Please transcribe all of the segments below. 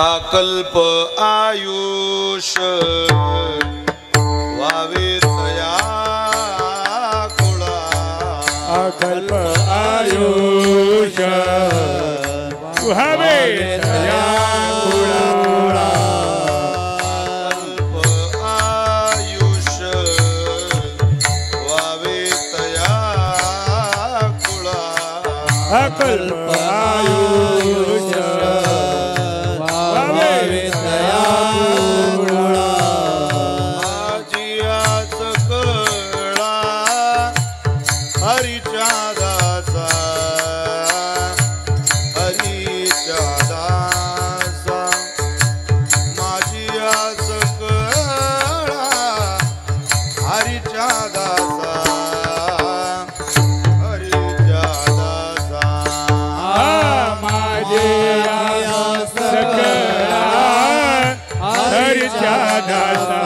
अकल्प Ayush Huawei तया कुळा अकल्प आयुष व्हावे तया कुळा अकल्प आयुष वावे तया कुळा माझिया सकळा हरीच्या दासा हरीच्या दासा माझिया सकळा हरीच्या दासा हरीच्या दासा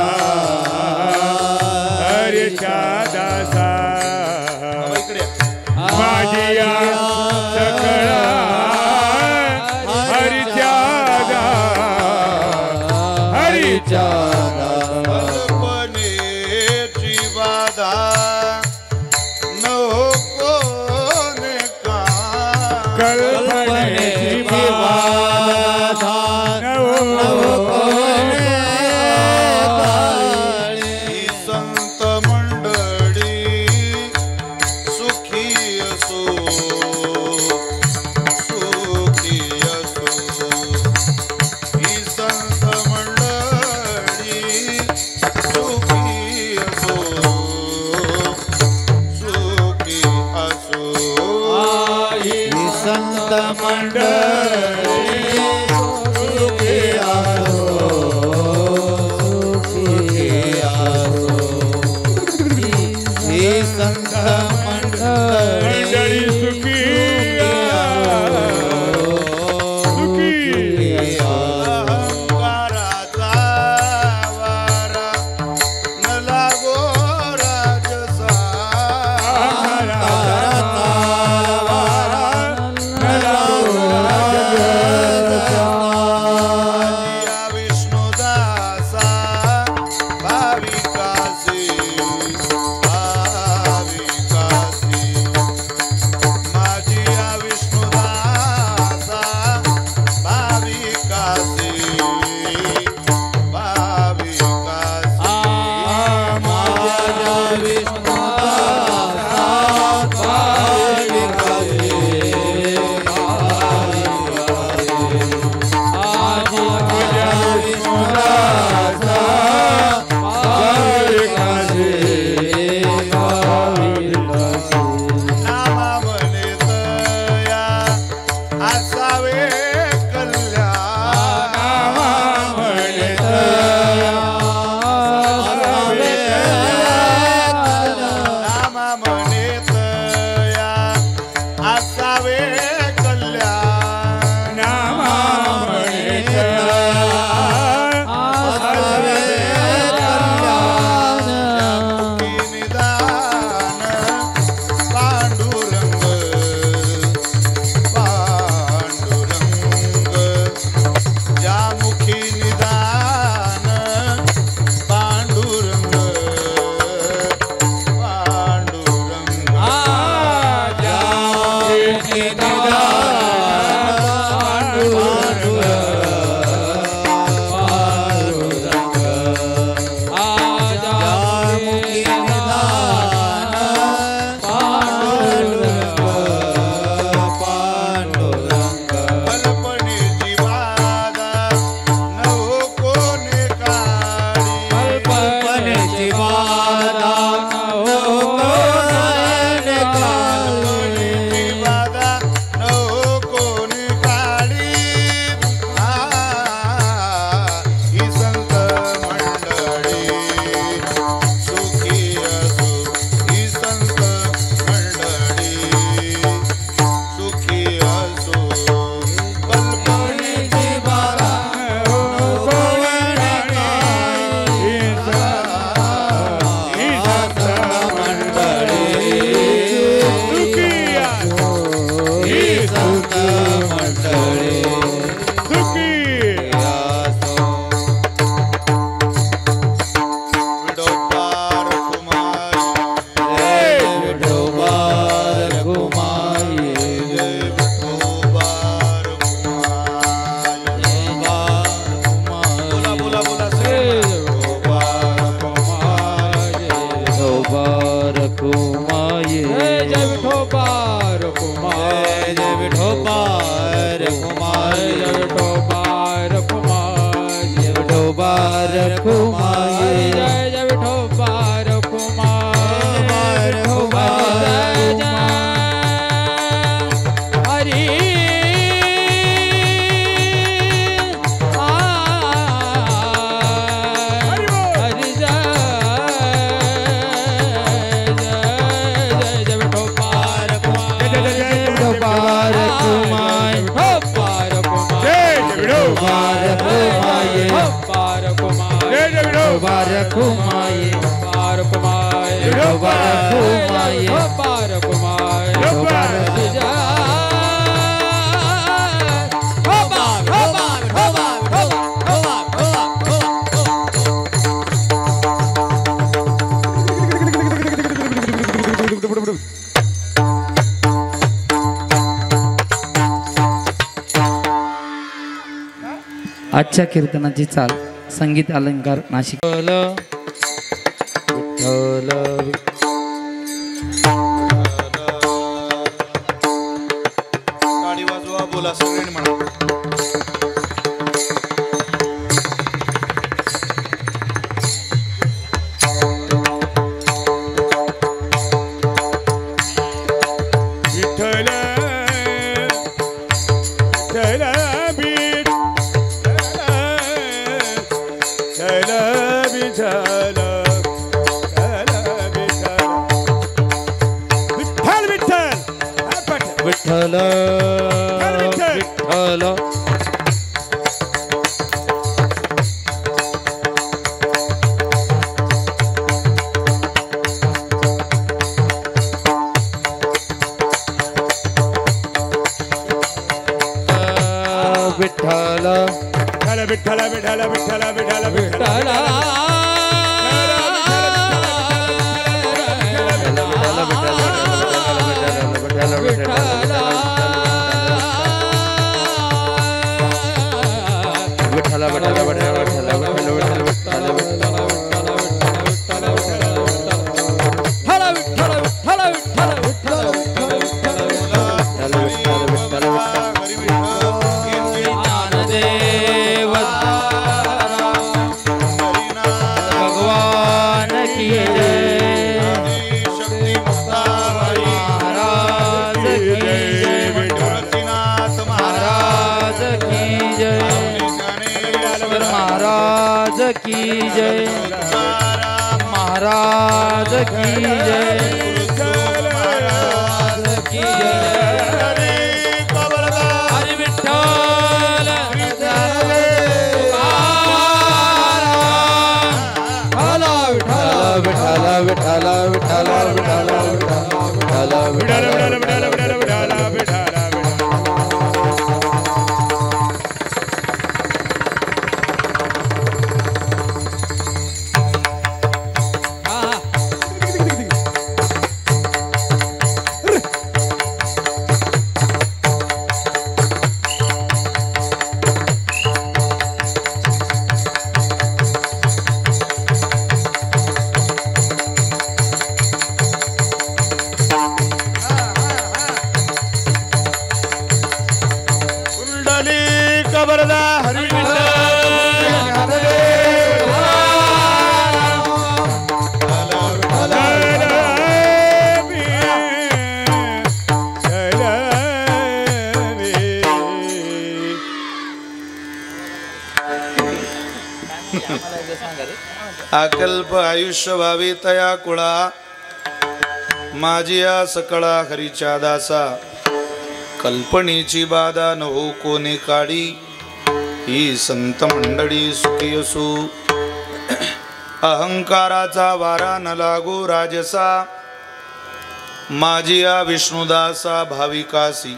हरीच्या दासा माझिया सकळा हरीच्या हरीच्या कल्पनेची बाधा नको का कल्पनेची बाधा नको संत मंडळी सुखी असो सुखी असो ही संत मंडळी सुखी असो सुखी असो ही संत मंडळी सुखी असो संत मंडळी सुखी सुखी अहंकाराचा वारा न लागो राजसा अहंकाराचा वारा न लागो राजसा माझिया विष्णुदासा भाविकासी माझिया विष्णुदासा भाविकासी नामा म्हणे तया असावे कल्याण नामा म्हणे तया असावे कल्याण कुमाये जय जय विठो कुमाये आजच्या कीर्तनाची चाल संगीत अलंकार नाशिक. टाळी वाजवा बोला सगळ्यांनी म्हणा विठ्ठल विठ्ठल विठ्ठल विठ्ठल विठ्ठल विठ्ठल विठ्ठल विठ्ठल विठ्ठल की जय महाराज की जय महाराज की जय हरि विठ्ठल विठ्ठल विठ्ठल विठ्ठल अकल्प आयुष्य व्हावे तया कुळा माझी या सकळा हरीच्या दासा कल्पनेची बाधा न हो कोणी काढी ही संत मंडळी सुखी असू अहंकाराचा वारा न लागो राजसा माझी या विष्णुदासा भाविकासी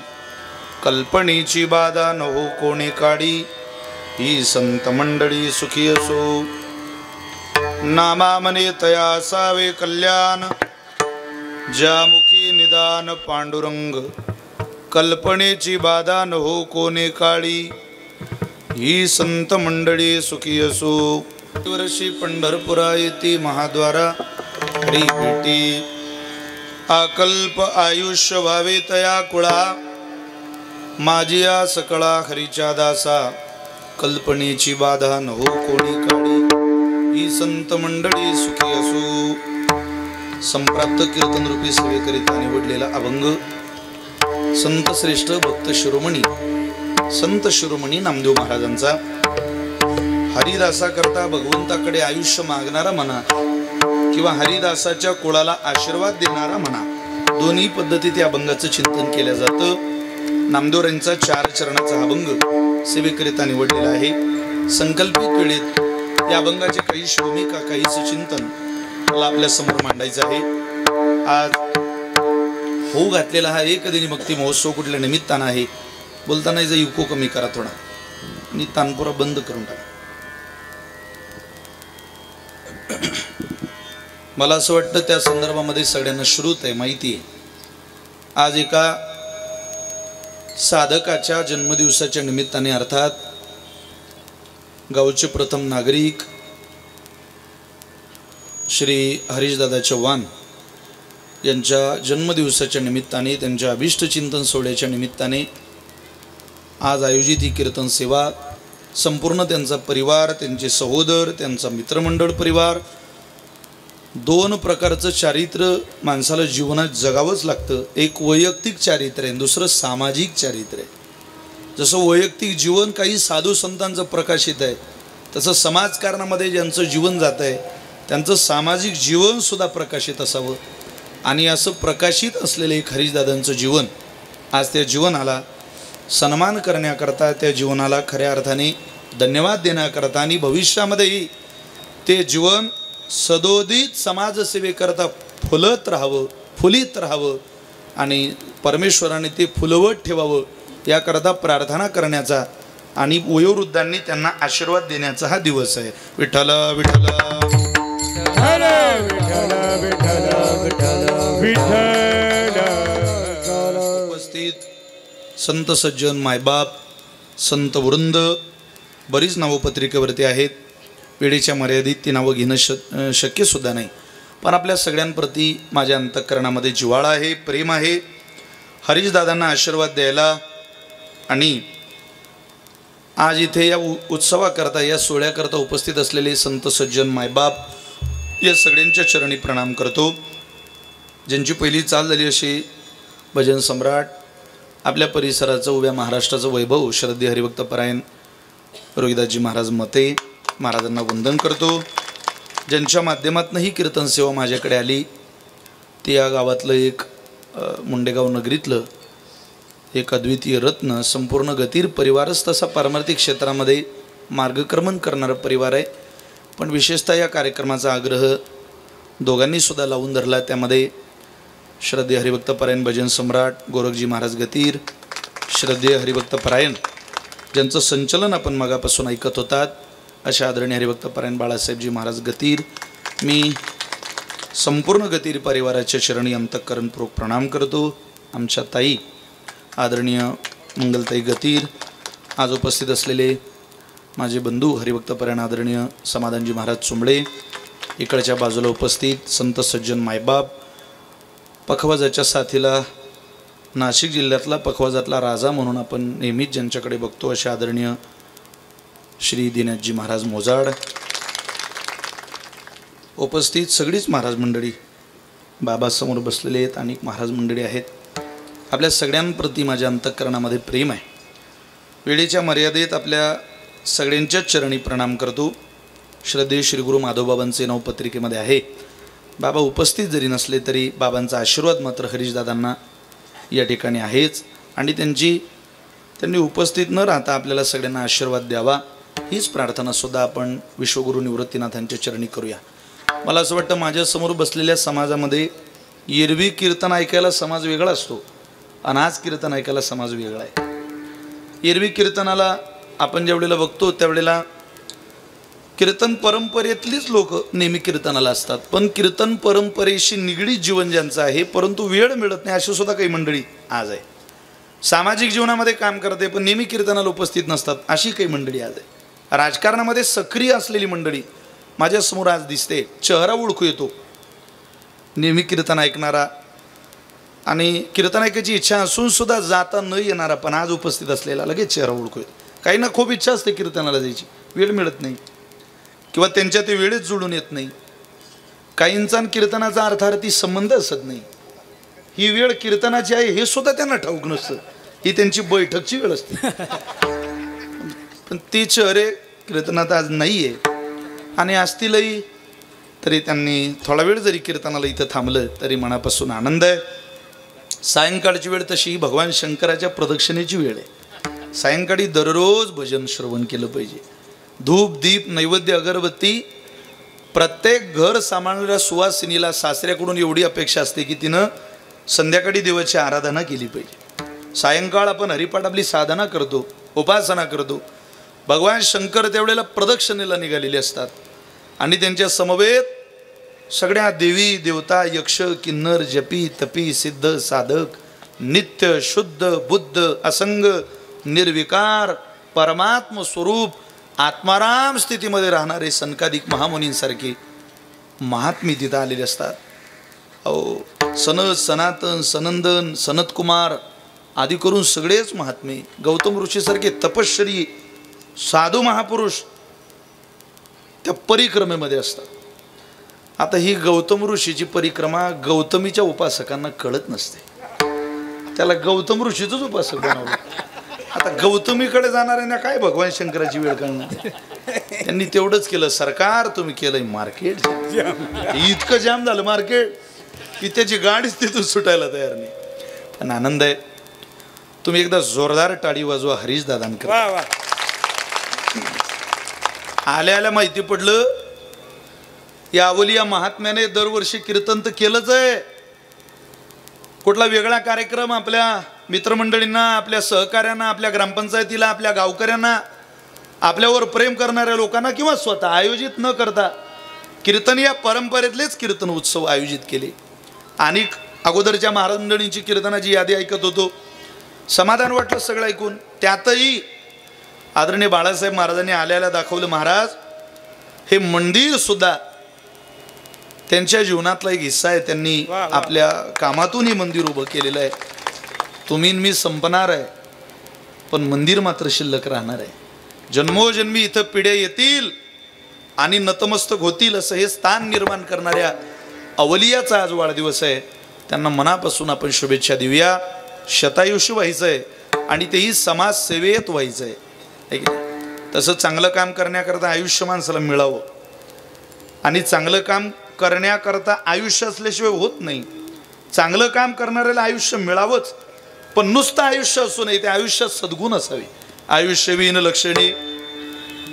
कल्पनेची बाधा न हो कोणी काढी ही संत मंडळी सुखी असो नामामने तया असावे कल्याण ज्यामुखी निदान पांडुरंग कल्पनेची बाधा न हो कोणे काळी ही संत मंडळी सुखी असो वर्षी पंढरपुरा येती महाद्वारा हरी भेटी अकल्प आयुष्य व्हावे तया कुळा माझी या सकळा हरीच्या दासा कल्पनेची बाधा न हो कोणी काळी ही संत मंडळी सुखी असो संप्राप्त कीर्तन रूपी सेवेकरिता निवडलेला अभंग संत श्रेष्ठ भक्त शिरोमणी संत शिरोमणी नामदेव महाराजांचा हरिदासा करता भगवंताकडे आयुष्य मागणारा म्हणा किंवा हरिदासाच्या कुळाला आशीर्वाद देणारा म्हणा दोन्ही पद्धतीत या अभंगाचं चिंतन केलं जातं नामदेव यांचा 4 चरणाचा अभंग सेवेकरिता निवडलेला आहे संकल्पित वेळेत या अभंगाचे काही श्रोमिका काही चिंतन मला आपल्या समोर मांडायचं आहे. आज होऊ घातलेला हा एकदिनी भक्ती महोत्सव कुठल्या निमित्तानं आहे. बोलताना जर इको कमी करा थोडा आणि तानपुरा बंद करून टाका. मला असं वाटतं त्या संदर्भामध्ये सगळ्यांना श्रुत आहे, माहिती आहे. आज एका साधकाच्या जन्मदिवसाच्या निमित्ताने अर्थात गावचे प्रथम नागरिक श्री हरीशदादा चव्हाण यांच्या जन्मदिवसाच्या निमित्ताने त्यांच्या अभिष्ट चिंतन सोहळ्याच्या निमित्ताने आज आयोजित ही कीर्तन सेवा संपूर्ण त्यांचा परिवार, त्यांचे सहोदर, त्यांचा मित्रमंडळ परिवार, दोन प्रकारचं चारित्र्य माणसाला जीवनात जगावंच लागतं. एक वैयक्तिक चारित्र्य आहे, दुसरं सामाजिक चारित्र्य आहे. जसं वैयक्तिक जीवन काही साधू संतांचं प्रकाशित आहे, तसं समाजकारणामध्ये ज्यांचं जीवन जात आहे त्यांचं सामाजिक जीवनसुद्धा प्रकाशित असावं. आणि असं प्रकाशित असलेलं एक हरीशदादांचं जीवन आज त्या जीवनाला सन्मान करण्याकरता, त्या जीवनाला खऱ्या अर्थाने धन्यवाद देण्याकरता आणि भविष्यामध्येही ते जीवन सदोदित समाजसेवेकरता फुलत राहावं, फुलित राहावं आणि परमेश्वराने ते फुलवत ठेवावं याकरता प्रार्थना करण्याचा आणि वयोवृद्धांनी त्यांना आशीर्वाद देण्याचा हा दिवस आहे. विठ्ठल विठ्ठल उपस्थित संत सज्जन, मायबाप, संत वृंद, बरीच नावपत्रिकेवरती आहेत. वेळेच्या मर्यादित ती नावं घेणं शक्यसुद्धा नाही, पण आपल्या सगळ्यांप्रती माझ्या अंतःकरणामध्ये जिव्हाळा आहे, प्रेम आहे. हरीशदादांना आशीर्वाद द्यायला आणि आज इथे या उत्सवाकरता, या सोहळ्याकरता उपस्थित असलेले संत सज्जन, मायबाप या सगळ्यांच्या चरणी प्रणाम करतो. ज्यांची पहिली चाल झाली अशी भजन सम्राट, आपल्या परिसराचं, उभ्या महाराष्ट्राचं वैभव श्रद्धे हरिभक्त परायण रोहिदासजी महाराज मते महाराजांना वंदन करतो. ज्यांच्या माध्यमातून ही कीर्तन सेवा माझ्याकडे आली ते या गावातलं एक मुंडेगाव नगरीतलं एक अद्वितीय रत्न, संपूर्ण गतीर परिवारच तसा पारमार्थिक क्षेत्रामध्ये मार्गक्रमण करणारा परिवार आहे. पण विशेषतः या कार्यक्रमाचा आग्रह दोघांनीसुद्धा लावून धरला. त्यामध्ये श्रद्धेय हरिभक्त परायण भजन सम्राट गोरखजी महाराज गतीर, श्रद्धेय हरिभक्त परायण ज्यांचं संचलन आपण मगापासून ऐकत होतात अशा आदरणीय हरिभक्त परायण बाळासाहेबजी महाराज गतीर, मी संपूर्ण गतीर परिवाराच्या चरणी अंतःकरणपूर्वक प्रणाम करतो. आमच्या ताई आदरणीय मंगलताई गतीर, आज उपस्थित असलेले माझे बंधू हरिभक्त परायण आदरणीय समाधानजी महाराज चुंबळे, इकडच्या बाजूला उपस्थित संत सज्जन मायबाप, पखवाजाच्या साथीला नाशिक जिल्ह्यातला पखवाजातला राजा म्हणून आपण नेहमीच ज्यांच्याकडे बघतो असे आदरणीय श्री दिनाथजी महाराज मोजाड, उपस्थित सगळीच महाराज मंडळी, बाबासमोर बसलेले आहेत, अनेक महाराज मंडळी आहेत. आपल्या सगळ्यांप्रती माझ्या अंतःकरणामध्ये प्रेम आहे. वेळेच्या मर्यादेत आपल्या सगळ्यांच्याच चरणी प्रणाम करतो. श्रद्धेय श्री गुरु माधवबाबांचे नाव पत्रिकेमध्ये आहे. बाबा उपस्थित जरी नसले तरी बाबांचा आशीर्वाद मात्र हरीशदादांना या ठिकाणी आहेच आणि त्यांनी उपस्थित न राहता आपल्याला सगळ्यांना आशीर्वाद द्यावा हीच प्रार्थनासुद्धा आपण विश्वगुरू निवृत्तीनाथांच्या चरणी करूया. मला असं वाटतं माझ्यासमोर बसलेल्या समाजामध्ये एरवी कीर्तन ऐकायला समाज वेगळा असतो आणि आज कीर्तन ऐकायला समाज वेगळा आहे. एरवी कीर्तनाला आपण ज्यावेळेला बघतो त्यावेळेला कीर्तन परंपरेतलीच लोक नेहमी कीर्तनाला असतात, पण कीर्तन परंपरेशी निगडीत जीवन ज्यांचं आहे परंतु वेळ मिळत नाही अशी सुद्धा काही मंडळी आज आहे. सामाजिक जीवनामध्ये काम करते पण नेहमी कीर्तनाला उपस्थित नसतात अशी काही मंडळी आज आहे. राजकारणामध्ये सक्रिय असलेली मंडळी माझ्यासमोर आज दिसते. चेहरा ओळखू येतो नेहमी कीर्तन ऐकणारा आणि कीर्तन ऐकायची इच्छा असून सुद्धा जाता न येणारा पण आज उपस्थित असलेला लगेच चेहरा ओळखू येतो. काहींना खूप इच्छा असते कीर्तनाला जायची, वेळ मिळत नाही किंवा त्यांच्या ते वेळेत जुळून येत नाही. काहींचा कीर्तनाचा अर्थार्थी संबंध असत नाही. ही वेळ कीर्तनाची आहे हे सुद्धा त्यांना ठाऊक नसतं, ही त्यांची बैठकची वेळ असते. पण ती चेहरे कीर्तनात आज नाही आहे आणि असतीलही तरी त्यांनी थोडा वेळ जरी कीर्तनाला इथं थांबलं तरी मनापासून आनंद आहे. सायंकाळची वेळ तशी भगवान शंकराच्या प्रदक्षिणेची वेळ आहे. सायंकाळी दररोज भजन श्रवण केलं पाहिजे. धूप दीप नैवेद्य अगरबत्ती प्रत्येक घर सांभाळणाऱ्या सुवासिनीला सासऱ्याकडून एवढी अपेक्षा असते की तिनं संध्याकाळी देवाची आराधना केली पाहिजे. सायंकाळ आपण हरिपाठ आपली साधना करतो, उपासना करतो. भगवान शंकर त्यावेळेला प्रदक्षिणेला निघालेले असतात आणि त्यांच्या समवेत सगळ्या देवी देवता यक्ष किन्नर जपी तपी सिद्ध साधक नित्य शुद्ध बुद्ध असंग निर्विकार परमात्म स्वरूप आत्माराम स्थितीमध्ये राहणारे सनकादिक महामुनींसारखे महात्मी तिथं आलेले असतात. अहो सनत सनातन सनंदन सनत कुमार आदी करून सगळेच महात्मे गौतम ऋषीसारखे तपश्चरी साधू महापुरुष त्या परिक्रमेमध्ये असतात. आता ही गौतम ऋषीची परिक्रमा गौतमीच्या उपासकांना कळत नसते. त्याला गौतम ऋषीचंच उपासक बनवलं. आता गौतमीकडे जाणाऱ्यांना काय भगवान शंकराची वेळ कळणार. त्यांनी तेवढंच केलं. सरकार तुम्ही केलंय मार्केट इतकं जाम झालं मार्केट की त्याची गाडीच तिथून सुटायला तयार नाही. पण आनंद आहे. तुम्ही एकदा जोरदार टाळी वाजवा हरीश दादांकडे. आल्या आल्या माहिती पडलं या अवलिया महात्म्याने दरवर्षी कीर्तन तर केलंच आहे. कुठला वेगळा कार्यक्रम आपल्या मित्रमंडळींना आपल्या सहकाऱ्यांना आपल्या ग्रामपंचायतीला आपल्या गावकऱ्यांना आपल्यावर प्रेम करणाऱ्या लोकांना किंवा स्वतः आयोजित न करता कीर्तन या परंपरेतलेच कीर्तन उत्सव आयोजित केले. आणि अगोदरच्या महाराज मंडळींची कीर्तनाची यादी ऐकत होतो. समाधान वाटलं सगळं ऐकून. त्यातही आदरणीय बाळासाहेब महाराजांनी आल्याला दाखवलं महाराज हे मंदिर सुद्धा त्यांच्या जीवनातला एक हिस्सा आहे. त्यांनी आपल्या कामातून हे मंदिर उभं केलेलं आहे. तुम्ही मी संपणार आहे पण मंदिर मात्र शिल्लक राहणार आहे. जन्मोजन्मी इथं पिढ्या येतील आणि नतमस्तक होतील असं हे स्थान निर्माण करणाऱ्या अवलियाचा आज वाढदिवस आहे. त्यांना मनापासून आपण शुभेच्छा देऊया. शतायुष्य व्हायचं आहे आणि तेही समाजसेवेत व्हायचं आहे. तसं चांगलं काम करण्याकरता आयुष्य माणसाला मिळावं आणि चांगलं काम करण्याकरता आयुष्य असल्याशिवाय होत नाही. चांगलं काम करणाऱ्याला आयुष्य मिळावंच पण नुसतं आयुष्य असू नये. त्या आयुष्यात सद्गुण असावे. आयुष्य विन लक्षणे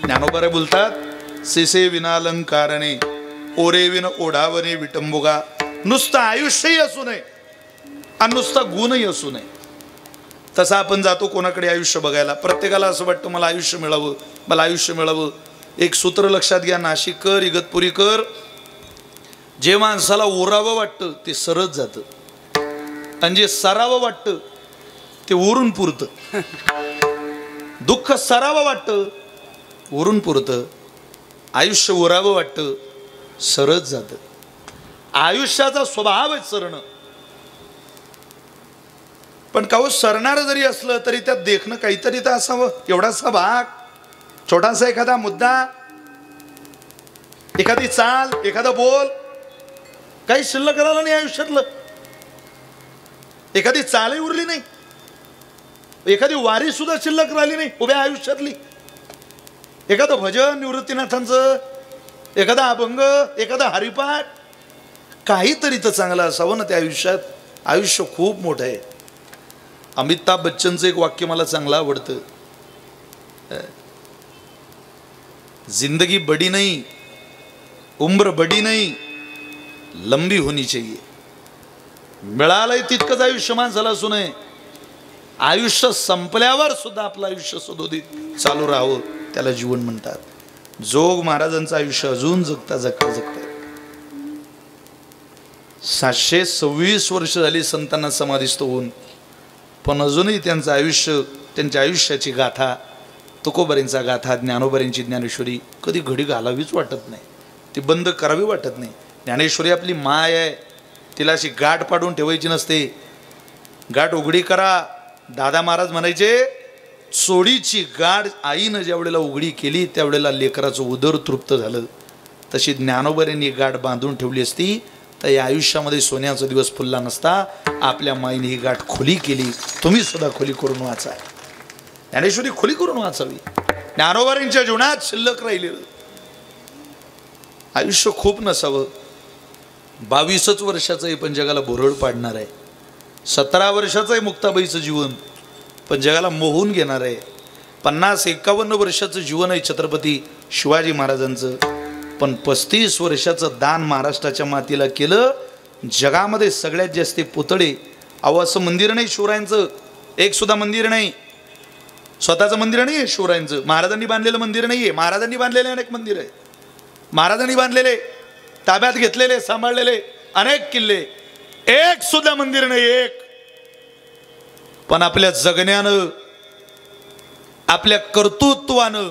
ज्ञानोबा बोलतात सेसे विनालंकारणे ओरे विन ओढावणे विटंबुगा. नुसतं आयुष्यही असू नये आणि नुसता गुणही असू नये. तसं आपण जातो कोणाकडे आयुष्य बघायला. प्रत्येकाला असं वाटतं मला आयुष्य मिळावं मला आयुष्य मिळावं. एक सूत्र लक्षात घ्या. नाशिककर इगतपुरीकर जे माणसाला ओरावं वाटतं ते सरत जातं आणि जे सरावं वाटतं ते ओरून पुरतं. दुःख सरावं वाटतं ओरून पुरतं. आयुष्य ओरावं वाटतं सरत जातं. आयुष्याचा स्वभाव आहे सरणं. पण काहू सरणारं जरी असलं तरी त्यात देखणं काहीतरी तर असावं. एवढासा भाग छोटासा एखादा मुद्दा एखादी चाल एखादा बोल काही शिल्लक राहिलं नाही आयुष्यातलं. एखादी चालही उरली नाही. एखादी वारी सुद्धा शिल्लक राहिली नाही उभ्या आयुष्यातली. एखादं भजन निवृत्तीनाथांचं एखादा अभंग एखादा हरिपाठ काहीतरी तर चांगलं असावं ना त्या आयुष्यात. आयुष्य खूप मोठं आहे. अमिताभ बच्चनचं एक वाक्य मला चांगलं आवडतं. जिंदगी बड़ी नहीं उम्र बड़ी नहीं लंबी होनी चाहिए. मिळालंय तितकंच आयुष्य माणसाला असू नये. आयुष्य संपल्यावर सुद्धा आपलं आयुष्य सदोदित चालू राहावं त्याला जीवन म्हणतात. जोग महाराजांचं आयुष्य अजून जगता जगता जगत 726 वर्ष झाली संतांना समाधिस्थ होऊन पण अजूनही त्यांचं आयुष्य त्यांच्या आयुष्याची गाथा तुकोबारींचा गाथा ज्ञानोबारींची ज्ञानेश्वरी कधी घडी घालावीच वाटत नाही. ती बंद करावी वाटत नाही. ज्ञानेश्वरी आपली माय आहे. तिला अशी गाठ पाडून ठेवायची नसते. गाठ उघडी करा. दादा महाराज म्हणायचे चोडीची गाठ आईनं ज्या वेळेला उघडी केली त्यावेळेला लेकराचं उदर तृप्त झालं. तशी ज्ञानोबारींनी गाठ बांधून ठेवली असती तर या आयुष्यामध्ये सोन्याचा दिवस फुलला नसता. आपल्या माईने ही गाठ खोली केली. तुम्ही सुद्धा खोली करून वाचा. ज्ञानेश्वरी खोली करून वाचावी. ज्ञानोबारींच्या जीवनात शिल्लक राहिलेलं आयुष्य खूप नसावं. 22 वर्षाचं आहे पण जगाला भोरळ पाडणार आहे. 17 वर्षाचं आहे मुक्ताबाईचं जीवन पण जगाला मोहून घेणार आहे. 50-51 वर्षाचं जीवन आहे छत्रपती शिवाजी महाराजांचं, पण 35 वर्षाचं दान महाराष्ट्राच्या मातीला केलं. जगामध्ये सगळ्यात जास्त पुतळे. अहो असं मंदिर नाही शिवरायांचं, एक सुद्धा मंदिर नाही, स्वतःचं मंदिर नाही आहे शिवरायांचं, महाराजांनी बांधलेलं मंदिर नाही आहे. महाराजांनी बांधलेले अनेक मंदिर आहे, महाराजांनी बांधलेले, ताब्यात घेतलेले, सांभाळलेले अनेक किल्ले, एक सुद्धा मंदिर नाही एक. पण आपल्या जगण्यानं, आपल्या कर्तृत्वानं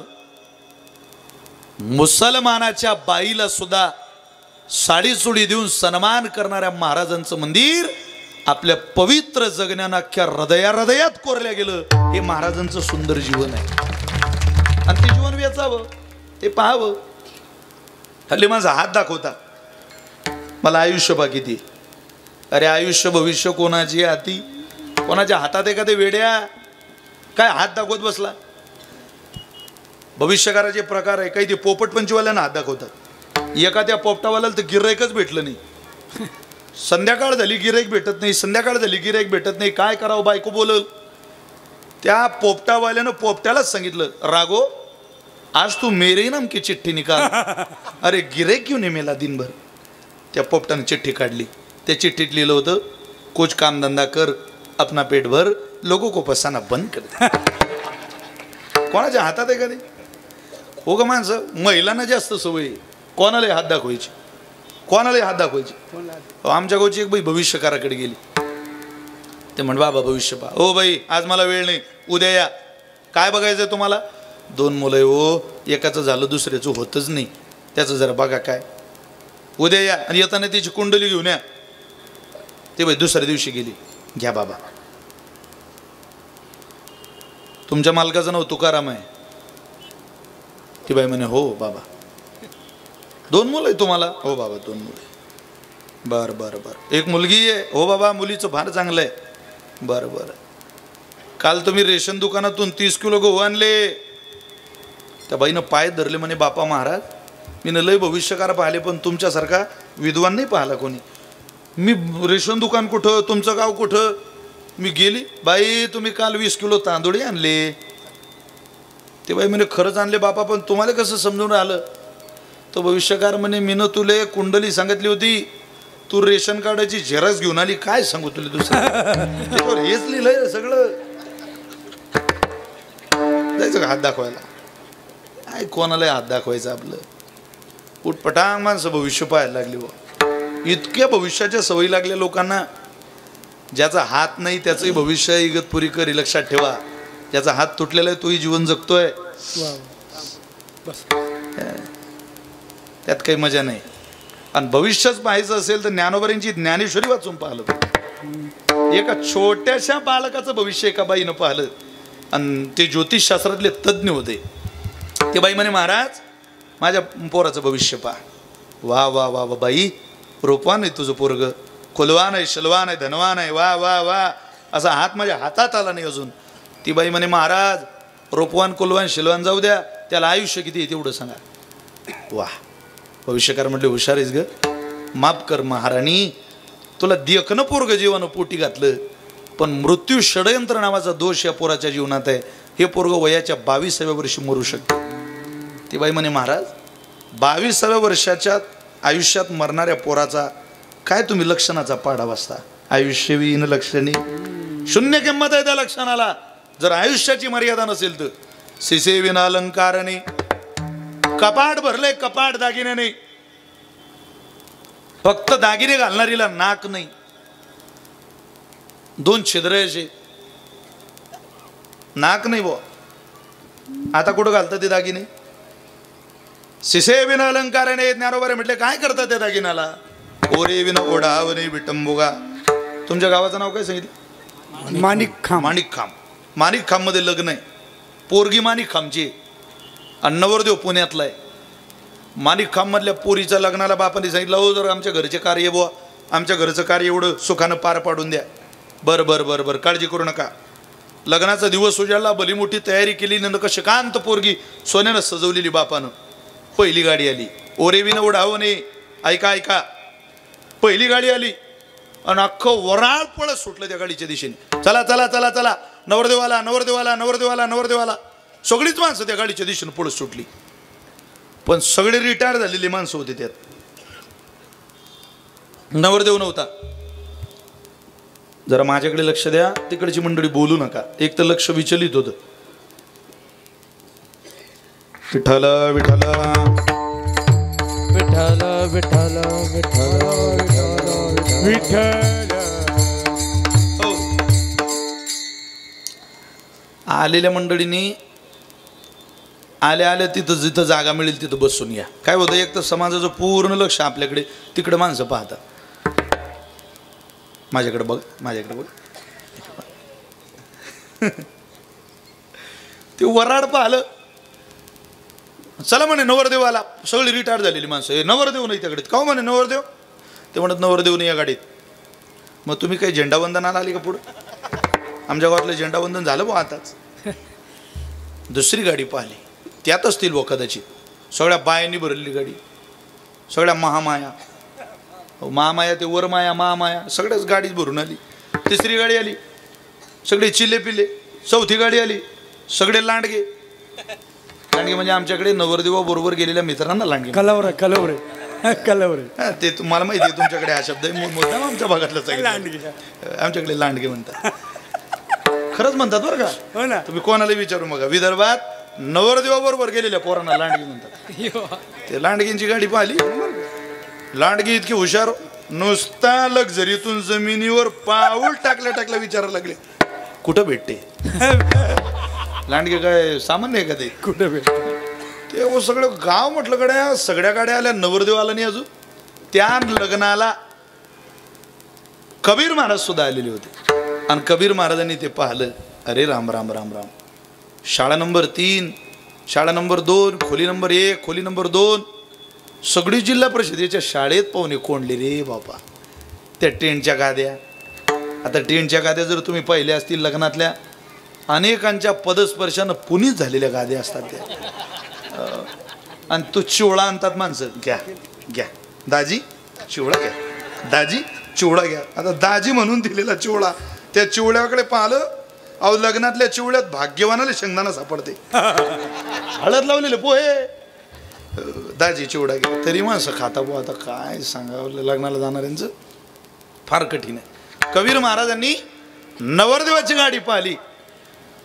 मुसलमानाच्या बाईला सुद्धा साडीचुडी देऊन सन्मान करणाऱ्या महाराजांचं मंदिर आपल्या पवित्र जगण्यानं अख्ख्या हृदयात कोरल्या गेलं. हे महाराजांचं सुंदर जीवन आहे आणि ते जीवन वेचावं, ते पाहावं. हल्ली माझा हात दाखवता, मला आयुष्य बा किती. अरे आयुष्य भविष्य कोणाची हाती, कोणाच्या हातात आहे का ते वेड्या? काय हात दाखवत बसला? भविष्यकाराचे प्रकार आहे, काही ते पोपटपंचीवाल्यांना हात दाखवतात. एखाद्या पोपटावाल्याला तर गिऱ्हाईकच भेटलं नाही. संध्याकाळ झाली गिऱ्हाईक भेटत नाही, संध्याकाळ झाली गिऱ्हाईक भेटत नाही. काय करावं, बायको बोलल. त्या पोपटावाल्यानं पोपट्यालाच सांगितलं, रागो आज तू मेरे नाम की चिठ्ठी निकाल. अरे गिऱ्हाईक क्यों नाही मेला दिनभर. त्या पोपटाने चिठ्ठी काढली, त्या चिठ्ठीत लिहिलं होतं, कुछ काम धंदा कर, अपना पेट भर, लोगों को फसाना बंद कर. कोणाच्या हातात आहे का ते? हो का माणसं, महिलांना जास्त सवय, कोणाला हात दाखवायची, कोणाला हात दाखवायची. आमच्या गावची एक बाई भविष्यकाराकडे गेली. ते म्हण बाबा भविष्य पहा. हो बाई आज मला वेळ नाही, उद्या या. काय बघायचंय तुम्हाला? 2 मुलं आहे हो, एकाचं झालं दुसऱ्याचं होतच नाही, त्याचं जरा बघा काय, उद्या या. आणि येताना तिची कुंडली घेऊन या. ते बाई दुसऱ्या दिवशी गेली, घ्या बाबा. तुमच्या मालकाचं नाव तुकाराम आहे. ती बाई म्हणे हो बाबा. 2 मुलं आहे तुम्हाला? हो बाबा 2 मुलं. बरं बरं बरं. एक मुलगी आहे? हो बाबा मुलीचं फार चांगलं आहे. बरं बरं. काल तुम्ही रेशन दुकानातून 30 किलो गहू आणले. त्या बाईनं पाय धरले, म्हणे बापा महाराज मी न लय भविष्यकार पाहिले, पण तुमच्यासारखा विद्वान नाही पाहिला कोणी. मी रेशन दुकान कुठं, तुमचं गाव कुठं? मी गेली. बाई तुम्ही काल 20 किलो तांदूळ आणले. ते बाई म्हणे खरंच आणले बापा, पण तुम्हाला कसं समजून आलं? तो भविष्यकार म्हणे मीनं तुले कुंडली सांगितली होती, तू रेशन कार्डाची झेरॉक्स घेऊन आली. काय सांगू तुला दुसरं, हेच लिहिलंय सगळं. जायचं का हात दाखवायला? काय कोणाला हात दाखवायचं आपलं? उठपटांग माणसं भविष्य पाहायला लागली बा. इतक्या भविष्याच्या सवयी लागल्या लोकांना. ज्याचा हात नाही त्याचंही भविष्य इगतपुरी करी, लक्षात ठेवा. ज्याचा हात तुटलेला आहे तोही जीवन जगतोय, त्यात काही मजा नाही. आणि भविष्यच पाहायचं असेल तर ज्ञानोबरींची ज्ञानेश्वरी वाचून पाहिलं. एका छोट्याशा बालकाचं भविष्य एका बाईनं पाहिलं, आणि ते ज्योतिषशास्त्रातले तज्ज्ञ होते. ते बाई म्हणे महाराज माझ्या पोराचं भविष्य पहा. वा वा वा वा बाई, रूपवान आहे तुझं पोरग, कुलवान आहे, शलवान आहे, धनवान आहे, वा वा वा. असा हात माझ्या हातात आला नाही अजून. ती बाई म्हणे महाराज रूपवान कुलवान शिलवान जाऊ द्या, त्याला आयुष्य किती आहे तेवढं सांगा. वा. भविष्यकार म्हटले हुशार आहेस ग, माफ कर महाराणी, तुला देखणं पोरग जीवानं पोटी घातलं, पण मृत्यू षडयंत्र नावाचा दोष या पोराच्या जीवनात आहे. हे पोरग वयाच्या 22व्या वर्षी मरू शकते. ती बाई म्हणे महाराज 22व्या वर्षाच्या आयुष्यात मरणाऱ्या पोराचा काय तुम्ही लक्षणाचा पाडा वाचता? आयुष्यविहीन लक्षणे, शून्य किंमत आहे त्या लक्षणाला. जर आयुष्याची मर्यादा नसेल तर शिसे विना अलंकारणे, कपाट भरले कपाट दागिन्याने, फक्त दागिने घालणारीला नाक नाही, 2 छिद्र असे, नाक नाही बुवा. आता कुठं घालतात ते दागिने? शिसे विना अलंकाराने. ज्ञानोबा म्हटले काय करतात त्या दागिन्याला? ओरे विना ओढावणे विटंबुगा. तुमच्या गावाचं नाव काय सांगितलं? माणिकखांब. माणिकखांब. माणिकखांब मध्ये लग्न आहे. पोरगी माणिकखांबची, नवरदेव पुण्यातला आहे. माणिकखांब मधल्या पोरीच्या लग्नाला बापाने सांगितलं, हो जर आमच्या घरचे कार्य बुवा, आमच्या घरचं कार्य एवढं सुखानं पार पाडून द्या. बरं बरं बरं बरं, काळजी करू नका. लग्नाचा दिवस उजाडला, भली मोठी तयारी केली, नंतर शिकांत पोरगी सोन्यानं सजवलेली बापानं. पहिली गाडी आली, ओरे विना ओढावणे. ऐका ऐका, पहिली गाडी आली आणि अख्खं वराळ पळत सुटलं त्या गाडीच्या दिशेने. चला चला चला चला, नवरदेवाला नवरदेवाला नवरदेवाला नवरदेवाला. सगळीच माणसं त्या गाडीच्या दिशेने पळत सुटली. पण सगळे रिटायर झालेली माणसं होती त्यात. नवरदेव नव्हता. जरा माझ्याकडे लक्ष द्या, तिकडची मंडळी बोलू नका. एक तर लक्ष विचलित होतं. विठ्ठल विठ्ठल विठ्ठल विठ्ठल विठ्ठल विठ्ठल. हो. आलेल्या मंडळींनी आल्या आल्या तिथं जिथं जागा मिळेल तिथं बसून या. काय होतं, एक तर समाजाचं पूर्ण लक्ष आपल्याकडे, तिकडे माणसं पाहतात. माझ्याकडे बघ, माझ्याकडे बघ. ते वराड पाहिलं, चला म्हणे नवरदेव आला. सगळी रिटायर झालेली माणसं. नवरदेव नाही त्या गाडीत. का म्हणे नवरदेव? ते म्हणत नवरदेव नाही या गाडीत. मग तुम्ही काही झेंडावंदनाला आली का पुढं? आमच्या गावातलं झेंडावंदन झालं बा आताच. दुसरी गाडी पाहिली, त्यात असतील व कदाचित. सगळ्या बायांनी भरलेली गाडी, सगळ्या महामाया. महामाया ते वरमाया महामाया सगळ्याच गाडीत भरून आली. तिसरी गाडी आली, सगळे चिले पिले. चौथी गाडी आली, सगळे लांडगे. लांडगे म्हणजे आमच्याकडे नवरदेवा बरोबर गेलेल्या मित्रांना लांडगे. कलवरे कलवरे कलवरे. ते तुम्हाला माहिती आहे, तुमच्याकडे हा शब्द आहे. मोठा आमच्या भागातलं लांडगे. आमच्याकडे लांडगे म्हणतात. खरंच म्हणतात बरं का. हो ना. तुम्ही कोणाला विचारू बघा, विदर्भात नवरदेवा बरोबर गेलेल्या पोरांना लांडगे म्हणतात. ते लांडगींची गाडी पाहिली. लांडगी इतकी हुशार, नुसता लक्झरीतून जमिनीवर पाऊल टाकल्या टाकल्या विचारायला लागले कुठं भेटते. लांडगे काय सामान्य आहे का ते? कुठं भेटते ते सगळं गाव म्हटलं गड्या, सगळ्या गाड्या आल्या. नवरदेव आला नाही अजून. त्या लग्नाला कबीर महाराज सुद्धा आलेले होते. आणि कबीर महाराजांनी ते पाहिलं. अरे राम राम राम राम. शाळा नंबर 3, शाळा नंबर 2, खोली नंबर 1, खोली नंबर 2, सगळी जिल्हा परिषदेच्या शाळेत पाहुणे कोंडले रे बाबा. त्या टेंटच्या गाद्या. आता टेंटच्या गाद्या जर तुम्ही पाहिल्या असतील, लग्नातल्या अनेकांच्या पदस्पर्शानं पुनीत झालेल्या गाद्या असतात त्या. आणि तो चिवळा आणतात माणसं. घ्या घ्या दाजी चिवळा घ्या, दाजी चिवळा घ्या. आता दाजी म्हणून दिलेला चिवळा, त्या चिवळ्याकडे पाहिलं. अहो लग्नातल्या चिवळ्यात भाग्यवानाला शेंगदाणा सापडते. हळद लावलेले पोहे. दाजी चिवडा घ्या. तरी माणसं खाता बो. आता काय सांगावं, लग्नाला जाणाऱ्यांचं फार कठीण आहे. कबीर महाराजांनी नवरदेवाची गाडी पाहिली.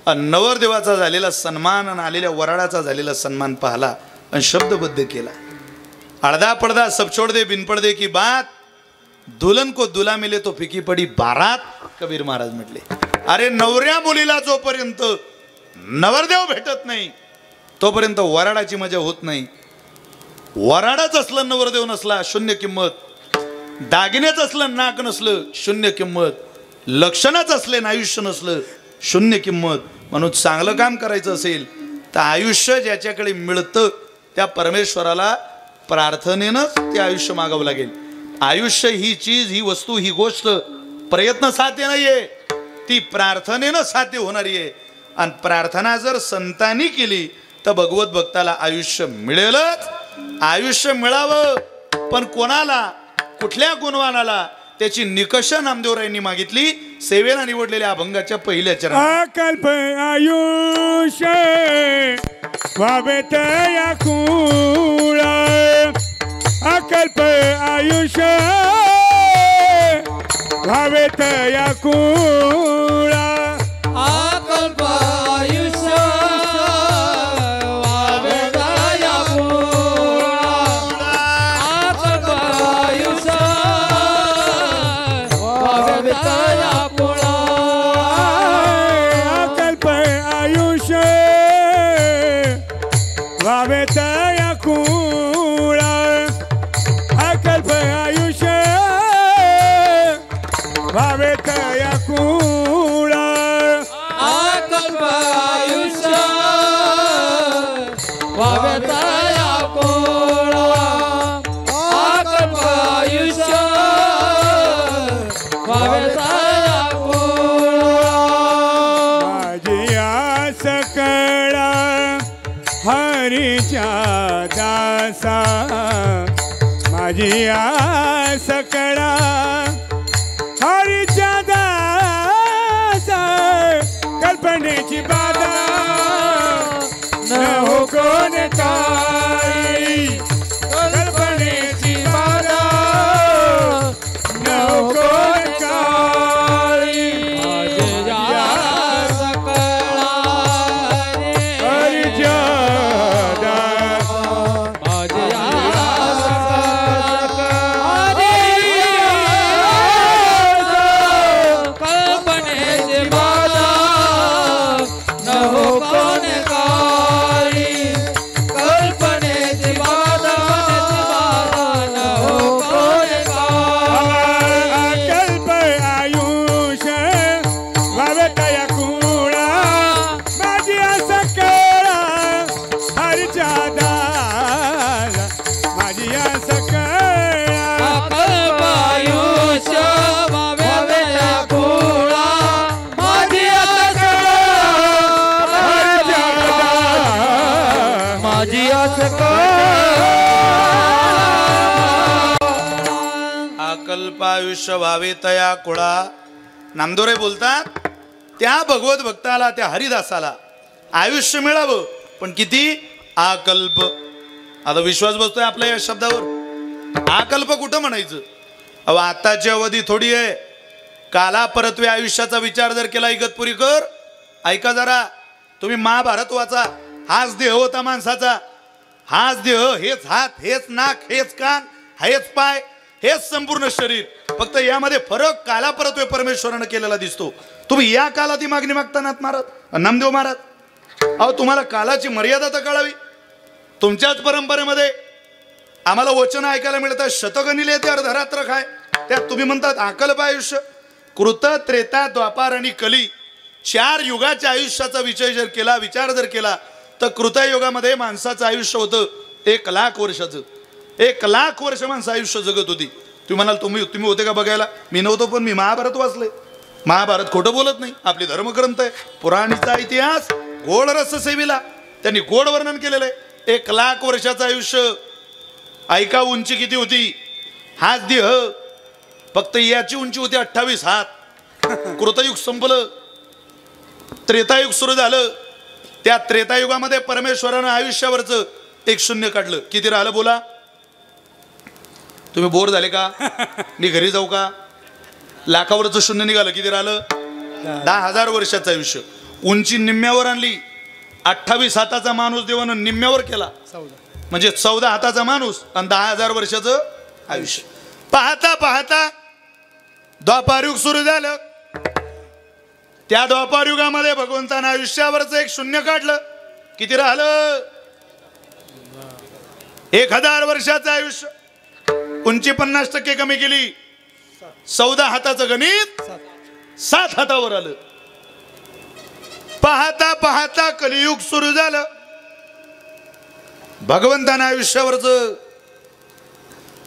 नवरदेवाचा झालेला सन्मान आणि आलेल्या वराडाचा झालेला सन्मान पाहला आणि शब्दबद्ध केला. अडदा पडदा सब छोड़ दे बिन पडदे की बात, दुल्हन को दुल्हा मिले तो फिकी पडी बारात. कबीर महाराज म्हटले, अरे नवऱ्या मुलीला जोपर्यंत नवरदेव भेटत नाही तोपर्यंत वराडाची मजा होत नाही. वराडाच असलं नवरदेव नसला शून्य किंमत. दागिन्याच असलं नाक नसलं शून्य किंमत. लक्षणच असले आयुष्य नसलं शून्य किंमत. म्हणून चांगलं काम करायचं असेल तर आयुष्य ज्याच्याकडे मिळतं त्या परमेश्वराला प्रार्थनेनंच ते आयुष्य मागावं लागेल. आयुष्य ही चीज, ही वस्तू, ही गोष्ट प्रयत्न साध्य नाहीये, ती प्रार्थनेनं साध्य होणारी आहे. आणि प्रार्थना जर संतांनी केली तर भगवत भक्ताला आयुष्य मिळेलच. आयुष्य मिळावं पण कोणाला, कुठल्या गुणवानाला, त्याची निकष नामदेवरायांनी मागितली सेवेला निवडलेल्या अभंगाच्या पहिल्या चरणात. अकल्प आयुष्य वावेत या कुळा, अकल्प आयुष्य वावेत या कुळा, अकल्प आयुष्य वावेत या कुळा, अकल्प आयुष्य वावेत या कुळा, अकल्प आयुष्य वावेत या कुळा, अकल्प आयुष्य वावेत या कुळा, अकल्प आयुष्य वावेत या कुळा, अकल्प आयुष्य वावेत या कुळा. माझी आस कळा हरीच्या दासा, माझी आस कळा हरीच्या दासा, कल्पनेची बाधा न हो कोण काही, अल्पायुष्य व्हावे तया कुळा. नामदेवराय बोलतात त्या भगवत भक्ताला, त्या हरिदासाला आयुष्य मिळावं, पण किती? आकल्प. आता विश्वास बसतोय आपल्या या शब्दावर? आकल्प कुठं म्हणायचं? अहो आताची अवधी थोडी आहे. काला परत्वे आयुष्याचा विचार जर केला इगतपुरीकर, ऐका जरा, तुम्ही महाभारत वाचा. हाच देह होता माणसाचा, हाच देह, हेच हात, हेच नाक, हेच कान, हेच पाय, हेच संपूर्ण शरीर. फक्त यामध्ये फरक काला परत्वे परमेश्वरानं केलेला दिसतो. तुम्ही या कालात मागणी मागतानात महाराज, नामदेव महाराज. अहो तुम्हाला कालाची मर्यादा तर कळावी. तुमच्याच परंपरेमध्ये आम्हाला वचन ऐकायला मिळतात, शतगणिले ते अर्धरात्र खाय. त्यात तुम्ही म्हणतात अकल्प आयुष्य. कृत, त्रेता, द्वापार आणि कली 4 युगाच्या आयुष्याचा विचार जर केला तर कृतयुगामध्ये माणसाचं आयुष्य होतं 1,00,000 वर्षाचं. 1,00,000 वर्ष माणसं आयुष्य जगत होती. तुम्ही म्हणाल तुम्ही होते का बघायला? मी नव्हतो, पण मी महाभारत वाचले. महाभारत खोटं बोलत नाही, आपली धर्मग्रंथ आहे. पुराणीचा इतिहास गोड रस सेविला, त्यांनी गोड वर्णन केलेलं आहे. 1,00,000 वर्षाचं आयुष्य. ऐका उंची किती होती? हाच देह, फक्त याची उंची होती 28 हात. कृतयुग संपलं, त्रेतायुग सुरू झालं. त्या त्रेतायुगामध्ये परमेश्वरानं आयुष्यावरचं एक शून्य काढलं. किती राहिलं बोला? तुम्ही बोर झाले का? मी घरी जाऊ का? लाखावरचं शून्य निघालं. किती राहिलं? 10,000 वर्षाचं आयुष्य. उंची निम्म्यावर आणली. 28 हाताचा माणूस देवानं निम्म्यावर केला, म्हणजे 14 हाताचा माणूस आणि 10,000 वर्षाचं आयुष्य. पाहता पाहता द्वापारयुग सुरू झालं. त्या द्वापारयुगामध्ये भगवंतानं आयुष्यावरचं एक शून्य काढलं. किती राहिलं? 1,000 वर्षाचं आयुष्य. उंची 50% कमी केली. 14 हाताचं गणित 7 हातावर आलं. पाहता पाहता कलियुग सुरू झालं. भगवंतानं आयुष्यावरचं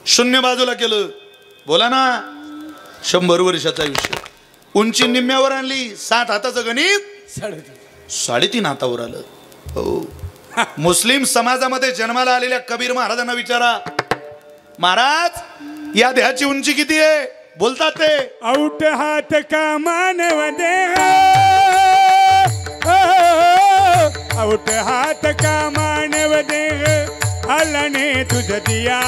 शून्य बाजूला केलं. बोला ना, 100 वर्षाचं आयुष्य. उंची निम्म्यावर आणली. 7 हाताचं गणित 3.5 हातावर आलं. हो. मुस्लिम समाजामध्ये जन्माला आलेल्या कबीर महाराजांना विचारा, महाराज या देहाची उंची किती आहे? बोलतात ते, औट हात का मानव देह, औट हात का मानव देह, अल्लाने तुझ दिया,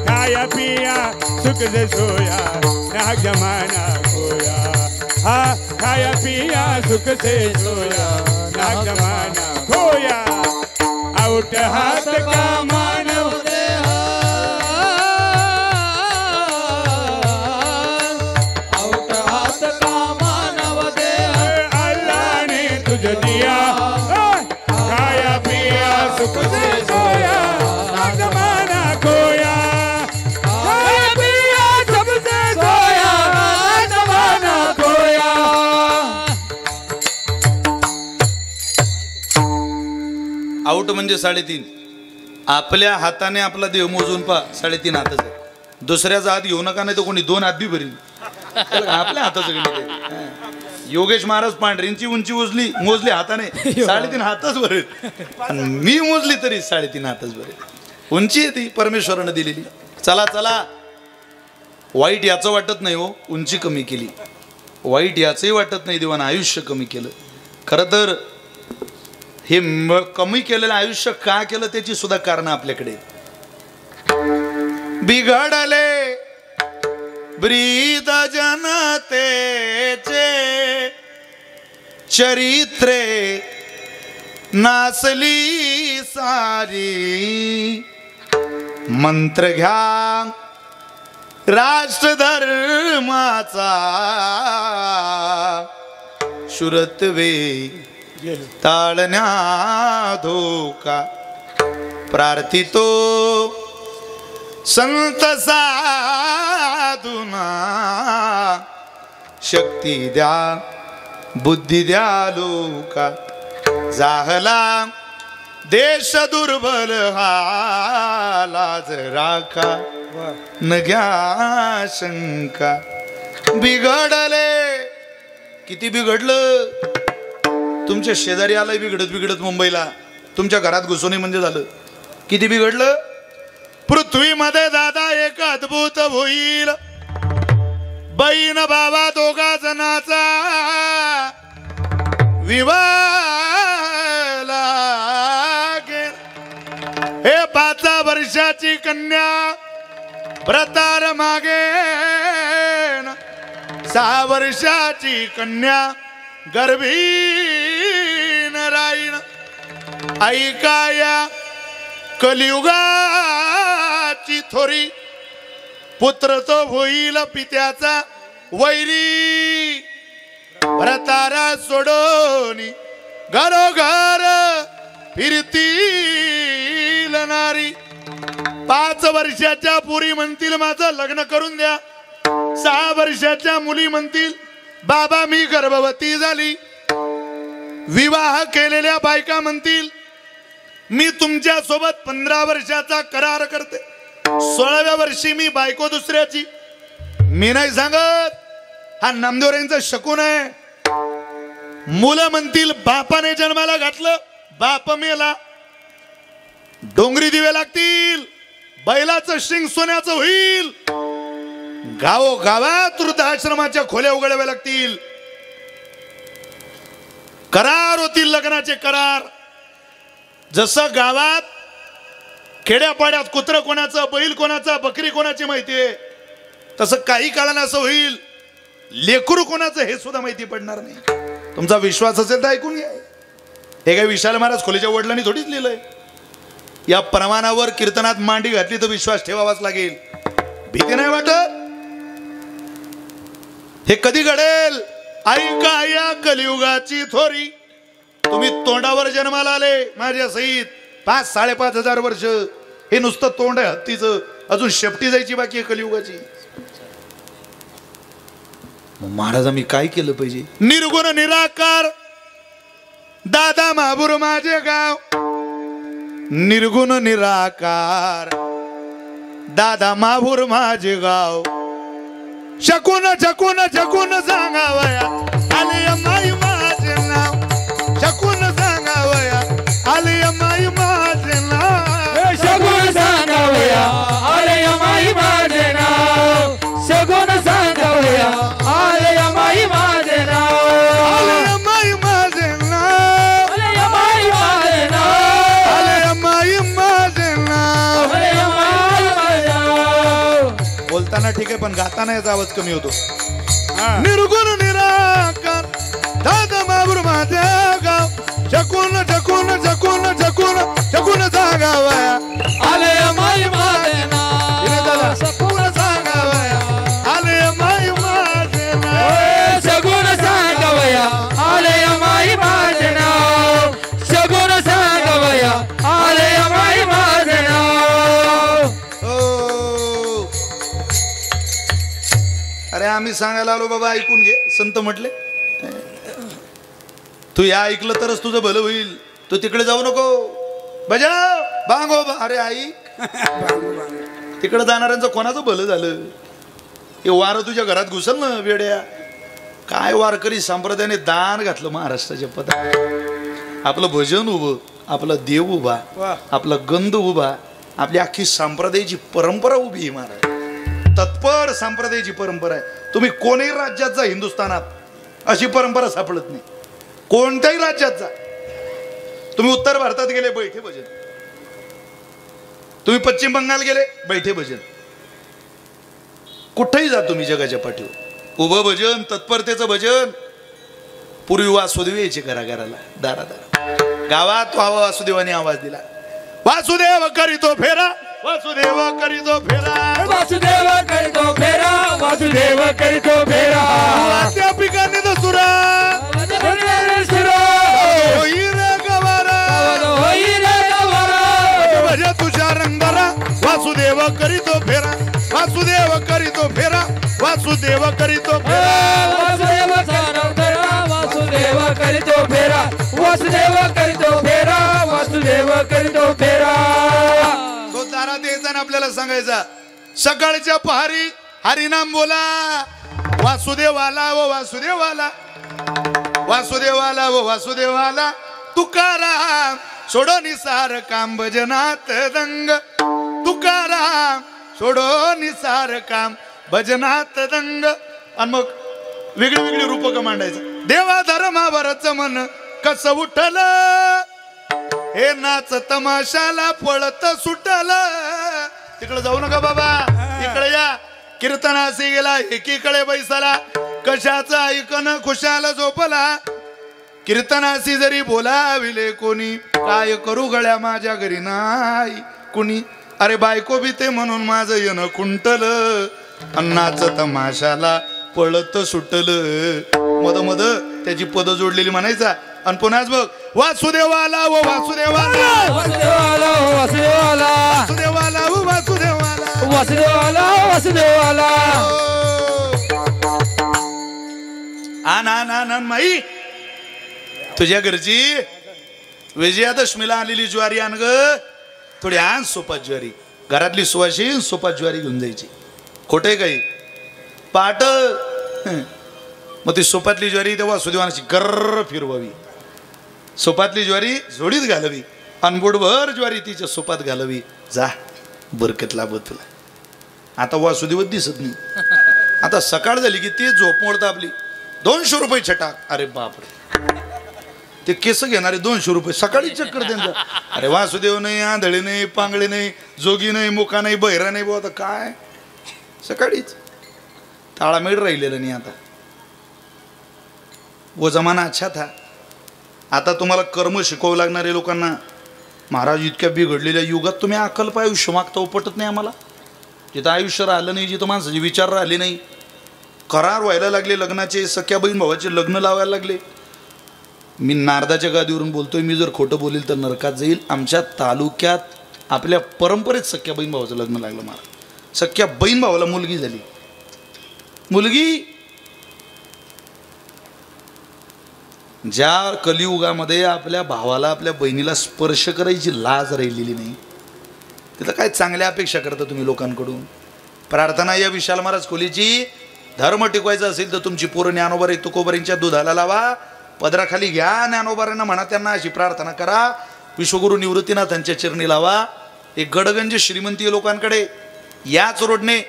खाया पिया सुख से सोया, ना जमाना खोया. हा खाया पिया सुख से सोया, ना जमाना खोया. औट हात का मानव देह, औट हात का मानव देह, अल्लाह ने तुझ दिया, खाया पिया सुख से सोया, ना जमाना खोया. खाया पिया सबसे सोया, ना जमाना खोया. आउट म्हणजे 3.5. आपल्या हाताने आपला देव मोजून पा, 3.5 हाताचं. दुसऱ्याचा हात घेऊ नका, नाही तर कोणी 2 हात बी भरील. आपल्या हाताचं गणित आहे. योगेश महाराज पांढरींची उंची मोजली हाताने, 3.5 हातच भरेल. मी मोजली तरी 3.5 हातच भरेल. उंची आहे ती परमेश्वरानं दिलेली. चला चला, वाईट याचं वाटत नाही हो, उंची कमी केली. वाईट याचंही वाटत नाही, देवानं आयुष्य कमी केलं. खरं तर हे कमी केलेलं आयुष्य का केलं त्याची सुद्धा कारण आपल्याकडे. बिघडले ब्रीद जनतेचे चरित्रे, नासली सारी. मंत्र घ्या राष्ट्र धर्माचा, शुरत्वे ताळण्या धोका. प्रार्थितो संत साधुना, शक्ती द्या बुद्धी द्या लोका. जाहला देश दुर्बल हा, लाज राखा न घ्या शंका. बिघडले, किती बिघडलं? तुमच्या शेजारी आलंय बिघडत मुंबईला, तुमच्या घरात घुसून म्हणजे झालं. किती बिघडलं? पृथ्वीमध्ये दादा एक अद्भुत होईल. बहीण भावा दोघा जणाचा विवाह लागेल. हे 5 वर्षाची कन्या व्रतार मागेन, 6 वर्षाची कन्या गर्भीन राहीन. ऐका या कलियुगाची थोरी, पुत्र तो होईल पित्याचा वैरी. व्रतारा सोडून घरोघर फिरतील नारी. 5 वर्षाच्या पुरी म्हणतील माझं लग्न करून द्या. 6 वर्षाच्या मुली म्हणतील बाबा मी गर्भवती झाली. विवाह केलेल्या बायका म्हणतील मी तुमच्या सोबत 15 वर्षाचा करार करते. 16व्या वर्षी मी बायको दुसऱ्याची. मी नाही सांगत, हा नामदेवरांचा शकून आहे. मुलं म्हणतील बापाने जन्माला घातलं, बाप मेला. डोंगरी दिवे लागतील, बैलाचं शिंग सोन्याचं होईल. गावोगावात वृद्धाश्रमाच्या खोल्या उघडाव्या लागतील. करार होतील, लग्नाचे करार. जसं गावात खेड्यापाड्यात कुत्र कोणाचं, बैल कोणाचा, बकरी कोणाची माहितीये, तसं काही काळानं असं होईल लेकरू कोणाचं हे सुद्धा माहिती पडणार नाही. तुमचा विश्वास असेल तर ऐकून घ्या. हे काही विशाल महाराज खोलीच्या वडिलांनी थोडीच लिहिलंय. या प्रमाणावर कीर्तनात मांडी घातली तर विश्वास ठेवावाच लागेल. भीती नाही वाटत? हे कधी घडेल? ऐका या कलियुगाची थोरी. तुम्ही तोंडावर जन्माला आले माझ्या सहित 5-5.5 हजार वर्ष. हे नुसतं तोंड आहे हत्तीचं, अजून शेपटी जायची बाकी आहे कलियुगाची. महाराज आम्ही काय केलं पाहिजे? निर्गुण निराकार दादा महाबूर माझे गाव. निर्गुण निराकार दादा महाबूर माझे गाव. शकून शकून शकून सांगावया आले माई माझे नाव. शकून सांगावया आले माई माझे नाव. शकून सांगावया आले माई माझे नाव. शकून सांगावया आले माई माझे नाव. आले माई माझे नाव. आले माई माझे नाव. आले माई माझे नाव. आले माई माझे नाव. बोलताना ठीक आहे पण गाताना याचा आवाज कमी होतो. निर्गुण निराकार दादा महाबूर माझे गाव. शकून शकून शकून शकून शकून सांगावया आले माई माझे नाव. शकून सांगावया आले माई माझे नाव. शकून सांगावया आले माई माझे नाव. शकून सांगावया आले माई माझे नाव. ओ. अरे आम्ही सांगायला आलो बाबा, ऐकून घे. संत म्हटले तू या ऐकलं तरच तुझं भलं होईल. तू तिकडे जाऊ नको. बजाव बांगो. अरे आई तिकडे जाणाऱ्यांचं कोणाचं भलं झालं? हे वारं तुझ्या घरात घुसल ना वेड्या. काय वारकरी संप्रदायाने दान घातलं महाराष्ट्राच्या पदात. आपलं भजन उभं, आपला देव उभा, आपला गंध उभा, आपली अख्खी संप्रदायाची परंपरा उभी आहे महाराज. तत्पर संप्रदायाची परंपरा आहे. तुम्ही कोणीही राज्यात जा हिंदुस्थानात अशी परंपरा सापडत नाही. कोणत्याही राज्यात जा. तुम्ही उत्तर भारतात गेले बैठे भजन, तुम्ही पश्चिम बंगाल गेले बैठे भजन, कुठेही जा तुम्ही जगाच्या पाठीवर उभं भजन, तत्परतेचं भजन. पूर्वी वासुदेव यायचे घराघराला, दारादारा. गावात व्हावा वासुदेवाने आवाज दिला. वासुदेव करीतो फेरा, वासुदेव करीतो फेरा, वासुदेव करीतो फेरा, वासुदेव करीतो फेरा. अध्यापिकाने दसुरा भजे तुझ्या रंगारा. वासुदेव करीतो फेरा, वासुदेव करीतो फेरा, वासुदेव करीतो फेरा. वासुदेव वासुदेव करीतो फेरा, वासुदेव करीतो फेरा, वासुदेव करीतो फेरा. तो दारात यायचा आणि आपल्याला सांगायचा सकाळच्या पहारी हरिनाम बोला. वासुदेवाला व वासुदेवाला, वासुदेवाला व वासुदेवाला. तुकाराम सोडो निसार काम भजनात दंग. तुकाराम सोडो निसार काम भजनात दंग. आणि मग वेगळी वेगळी रूप मांडायचं. देवा धर्मावरच मन कसं उठल, हे नाच तमाशाला पळत सुटल. तिकडे जाऊ नका बाबा, इकडे या. कीर्तनाशी गेला एकीकडे बैसाला, कशाचा ऐकन खुशाला झोपला. कीर्तनाशी जरी बोलाविले कोणी, काय करू गळ्या माझ्या घरी नाही कुणी. अरे बायको बी ते म्हणून माझं येणं खुंटल, अन्नाच तमाशाला पळत सुटल. मध मध त्याची पद जोडलेली म्हणायचा. आणि पुन्हाच बघ, वासुदेवाला व वासुदेवाला, वासुदेवाला वासुदेवाला वासुदेवाला व वासुदेवाला, वासुदेवाला वासुदेवाला. आन आन आन आन माई, तुझ्या घरची विजयादशमीला आलेली ज्वारी आण ग. थोडी आण सोपात ज्वारी. घरातली सुवाशी सोपात ज्वारी घेऊन जायची. खोटे काही पाट. मग ती सोपातली ज्वारी तेव्हा वासुदेवानाची गर्र फिरवावी. सोपातली ज्वारी जोडीत घालावी, अनबुडभर ज्वारी तिच्या सोपात घालावी. जा बरकत लाभत तुला. आता वासुदेवत दिसत नाही. आता सकाळ झाली की ते झोप मोडतं आपली. 200 रुपये छटाक. अरे बापरे, ते केस घेणारे 200 रुपये सकाळी चक्कर त्यांचं. अरे वासुदेव नाही, आंधळे नाही, पांगळे नाही, जोगी नाही, मुका नाही, बहिरा नाही. आता काय सकाळीच ताळामेळ राहिलेलं नाही. आता वो जमाना अच्छा था. आता तुम्हाला कर्म शिकवावं लागणारे लोकांना. महाराज इतक्या बिघडलेल्या युगात तुम्ही अकल्प आयुष्य मागता, पटत नाही आम्हाला. जिथं आयुष्य राहिलं नाही, जिथं माणसाचे विचार राहिले नाही, करार व्हायला लागले लग्नाचे, सख्या बहीण भावाचे लग्न लावायला लागले. मी नारदाच्या गादीवरून बोलतोय. मी जर खोटं बोलेल तर नरकात जाईल. आमच्या तालुक्यात आपल्या परंपरेत सख्या बहीण भावाचं लग्न लागलं. मला सख्या बहीण भावाला मुलगी झाली. मुलगी ज्या कलियुगामध्ये आपल्या भावाला आपल्या बहिणीला स्पर्श करायची लाज राहिलेली नाही, तिथं काय चांगल्या अपेक्षा करता तुम्ही लोकांकडून. प्रार्थना या विशाल महाराज खोलीची. धर्म टिकवायचा असेल तर तुमची पोरं ज्ञानोबारी तुकोबारींच्या दुधाला लावा, पदराखाली घ्या. ज्ञानोबाऱ्यांना म्हणा त्यांना अशी प्रार्थना करा. विश्वगुरु निवृत्तीनाथांच्या चरणी लावा. एक गडगंज श्रीमंती लोकांकडे याच रोडने,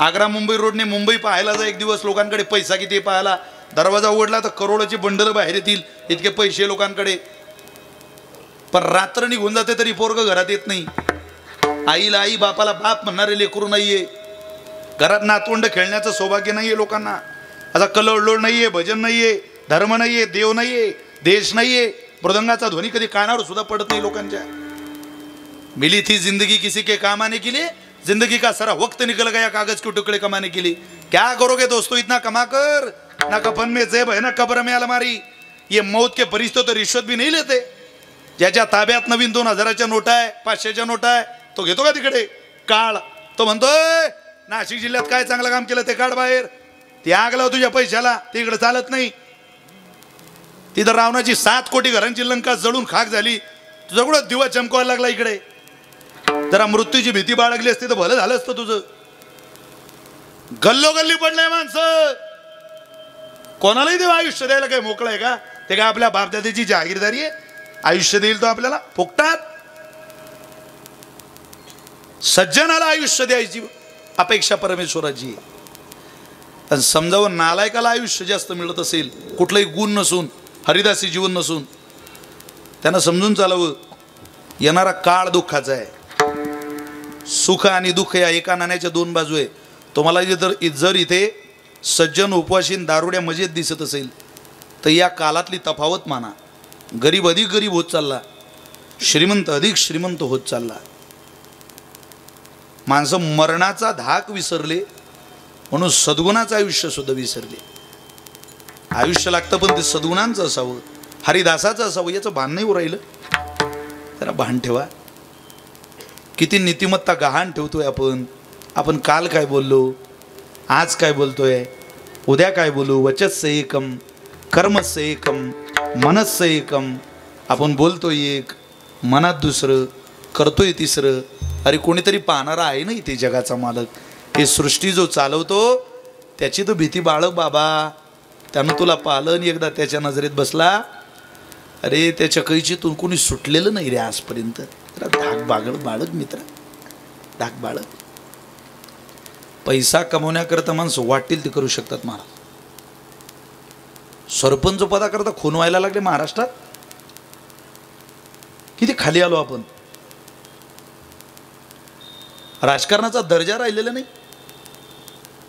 आग्रा मुंबई रोडने मुंबई पाहायला जा एक दिवस. लोकांकडे पैसा किती पाहायला. दरवाजा उघडला तर करोडाची बंडल बाहेर येतील, इतके पैसे लोकांकडे. पण रात्र निघून जाते तरी पोरग घरात येत नाही. आईला आई, बापाला बाप म्हणणारे लेकरू नाहीये. घरात नातवंड खेळण्याचं सौभाग्य नाहीये लोकांना. असा कलवडलोड नाहीये, भजन नाहीये, धर्म नाहीये, देव नाहीये, देश नाहीये. मृदंगाचा ध्वनी कधी कानावर सुद्धा पडत नाही लोकांच्या. मिली थी जिंदगी किसी के काम आने के लिए, जिंदगी का सारा वक्त निकल गया कागज के टुकड़े कमाने के लिए. क्या करोगे दोस्तों इतना कमा कर, ना कफन में जेब है ना कब्र में अलमारी. ये मौत के फरिश्ते तो रिश्वत भी नहीं लेते. ज्याच्या ताब्यात नवीन 2000च्या नोटा आहे, 500च्या नोटा आहे, तो घेतो का तिकडे काळ. तो म्हणतोय नाशिक जिल्ह्यात काय चांगलं काम केलं ते काढ बाहेर. ते आग लाव तुझ्या पैशाला, ते इकडे चालत नाही. तिथं रावणाची 7 कोटी घरांची लंका जळून खाक झाली. तुझा कुठं दिवा चमकवायला लागला इकडे. जरा मृत्यूची भीती बाळगली असती तर भलं झालं असतं तुझं. गल्लोगल्ली पडलंय माणसं. कोणालाही देव आयुष्य द्यायला काय मोकळं आहे का? ते काय आपल्या बापदादाची जागीरदारी आहे? आयुष्य देईल तो आपल्याला फुकटात. सज्जनाला आयुष्य द्यायची अपेक्षा परमेश्वराची. आणि समजावं नालायकाला आयुष्य जास्त मिळत असेल, कुठलाही गुण नसून, हरिदासी जीवन नसून, त्यांना समजून चालावं येणारा काळ दुःखाचा आहे. सुख आणि दुःख या एका नाण्याच्या 2 बाजू आहे. तुम्हाला जर इथे सज्जन उपवासीन दारुड्या मजेत दिसत असेल तर या कालातली तफावत माना. गरीब अधिक गरीब होत चालला, श्रीमंत अधिक श्रीमंत होत चालला. माणसं मरणाचा धाक विसरले म्हणून सद्गुणाचं आयुष्य सुद्धा विसरले. आयुष्य लागतं पण ते सद्गुणांचं असावं, हरिदासाचं असावं, याचं भान नाही राहिलं. जरा भान ठेवा. किती नीतिमत्ता गहाण ठेवतोय आपण. आपण काल काय बोललो, आज काय बोलतोय, उद्या काय बोलू. वचस्स एकम, कर्मस्स एकम, मनस्स एकम. आपण बोलतोय एक, मनात दुसरं, करतोय तिसरं. अरे कोणीतरी पाहणारा आहे ना इथे जगाचा मालक. हे सृष्टी जो चालवतो त्याची तो भीती बाळग बाबा. त्यानं तुला पालन एकदा त्याच्या नजरेत बसला. अरे त्याच्या कैचीतून कोणी सुटलेलं नाही रे आजपर्यंत. धाक बाळग मित्र, धाक बाळग. पैसा कमवण्याकरता माणसं वाटेल ते करू शकतात महाराज. सरपंच पदाकरता खून व्हायला लागले महाराष्ट्रात. किती खाली आलो आपण. राजकारणाचा दर्जा राहिलेला नाही.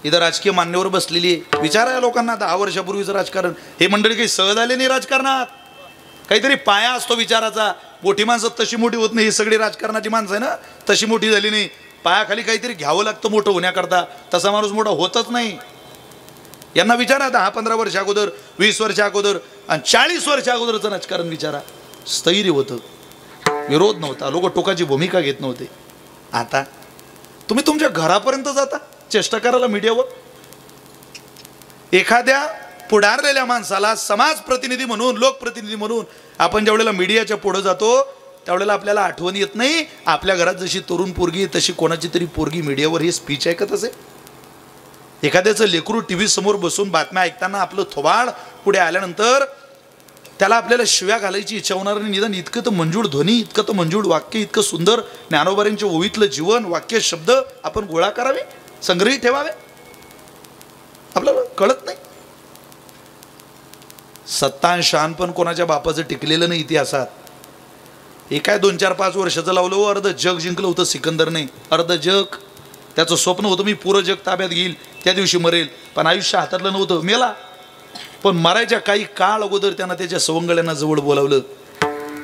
इथं राजकीय मान्यवर बसलेली आहे. विचारा या लोकांना 10 वर्षापूर्वीचं राजकारण. हे मंडळी काही सहज आले नाही राजकारणात. काहीतरी पाया असतो विचाराचा. मोठी माणसं तशी मोठी होत नाही. ही सगळी राजकारणाची माणसं आहे ना, तशी मोठी झाली नाही. पायाखाली काहीतरी घ्यावं लागतं मोठं होण्याकरता. तसा माणूस मोठा होतच नाही. यांना विचारा 10-15 वर्ष अगोदर, 20 वर्ष अगोदर आणि 40 वर्ष अगोदरचं राजकारण विचारा. स्थैर्य होतं, विरोध नव्हता, लोक टोकाची भूमिका घेत नव्हते. आता तुम्ही तुमच्या घरापर्यंत जाता चेष्टा करायला मीडियावर. एखाद्या पुढारलेल्या माणसाला समाज प्रतिनिधी म्हणून, लोकप्रतिनिधी म्हणून आपण ज्यावेळेला मीडियाच्या पुढे जातो त्यावेळेला आपल्याला आठवण येत नाही आपल्या घरात जशी तरुण पोरगी तशी कोणाची तरी पोरगी मीडियावर ही स्पीच ऐकत असे. एखाद्याचं लेकरू टीव्ही समोर बसून बातम्या ऐकताना आपलं थोबाड पुढे आल्यानंतर त्याला आपल्याला शिव्या घालायची इच्छा होणार नाही. निदान इतकं तर मंजूळ ध्वनी, इतकं तर मंजूळ वाक्य, इतकं सुंदर ज्ञानोबांच्या ओवीतलं जीवन, वाक्य, शब्द आपण गोळा करावे, संग्रहित ठेवावे. आपल्याला कळत नाही. सत्ता आणि शहाणपण कोणाच्या बापाचं टिकलेलं नाही इतिहासात. हे काय 2-4-5 वर्षाचं लावलं. अर्ध जग जिंकलं होतं सिकंदरने. अर्ध जग. त्याचं स्वप्न होतं मी पुरं जग ताब्यात घेईल, त्या दिवशी मरेल. पण आयुष्य हातातलं नव्हतं, मेला. पण मरायच्या काही काळ अगोदर त्यानं त्याच्या सवंगड्यांना जवळ बोलावलं,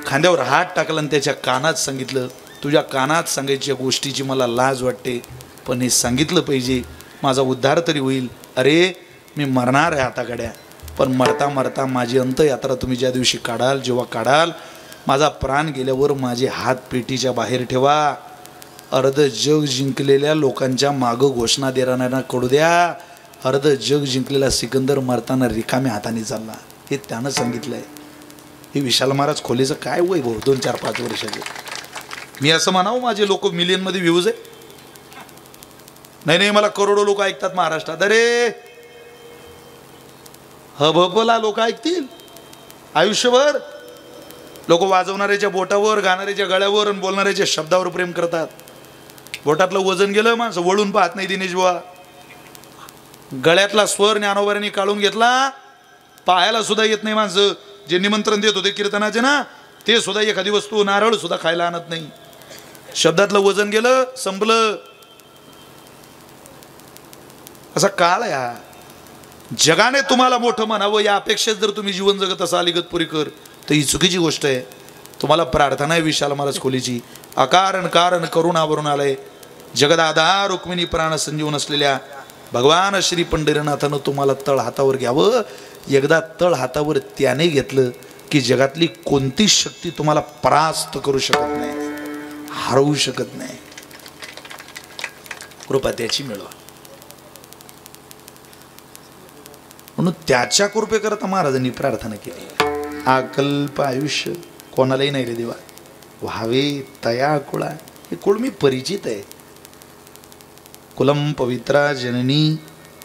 खांद्यावर हात टाकला आणि त्याच्या कानात सांगितलं, तुझ्या कानात सांगायच्या गोष्टीची मला लाज वाटते, पण हे सांगितलं पाहिजे, माझा उद्धार तरी होईल. अरे मी मरणार आहे आता गड्या, पण मरता मरता माझी अंतयात्रा तुम्ही ज्या दिवशी काढाल, जेव्हा काढाल, माझा प्राण गेल्यावर माझे हात पेटीच्या बाहेर ठेवा. अर्ध जग जिंकलेल्या लोकांच्या मागं घोषणा देणाऱ्यांना कळू द्या, अर्ध जग जिंकलेला सिकंदर मरताना रिकाम्या हाताने चालला. हे त्यानं सांगितलंय. हे विशाल महाराज खोलेचं काय वय भाऊ 2-4-5 वर्षाचे. मी असं म्हणावं माझे लोक मिलियनमध्ये व्ह्यूज आहे. नाही, मला करोडो लोक ऐकतात महाराष्ट्रात. अरे हबहबला लोक ऐकतील आयुष्यभर. लोक वाजवणाऱ्याच्या बोटावर, गाणाऱ्याच्या गळ्यावर आणि बोलणाऱ्याच्या शब्दावर प्रेम करतात. बोटातलं वजन गेलं, माणसं वळून पाहत नाही. दिनेश बुवा गळ्यातला स्वर ज्ञानोबांनी काढून घेतला, पायाला सुद्धा येत नाही. माणसं जे निमंत्रण देत होते कीर्तनाचे ना, ते सुद्धा एखादी वस्तू नारळ सुद्धा खायला आणत नाही. शब्दातलं वजन गेलं, संपलं. असा काळ आहे हा. जगाने तुम्हाला मोठं म्हणावं या अपेक्षेत जर तुम्ही जीवन जगत असाल इगतपुरीकर, तर ही चुकीची गोष्ट आहे. तुम्हाला प्रार्थना आहे विशाल महाराज खोलीची. अकारण कारण करुणावरून आलंय. जगदाधार रुक्मिणी प्राण संजीवन असलेल्या भगवान श्री पंढरीनाथानं तुम्हाला तळ हातावर घ्यावं. एकदा तळ हातावर त्याने घेतलं की जगातली कोणतीच शक्ती तुम्हाला परास्त करू शकत नाही, हरवू शकत नाही. कृपा त्याची मिळवा. म्हणून त्याच्या कृपेकरता महाराजांनी प्रार्थना केली. अकल्प आयुष्य कोणालाही नाही रे देवा, व्हावे तया कुळा. हे कुळ मी परिचित आहे. कुलम पवित्रा जननी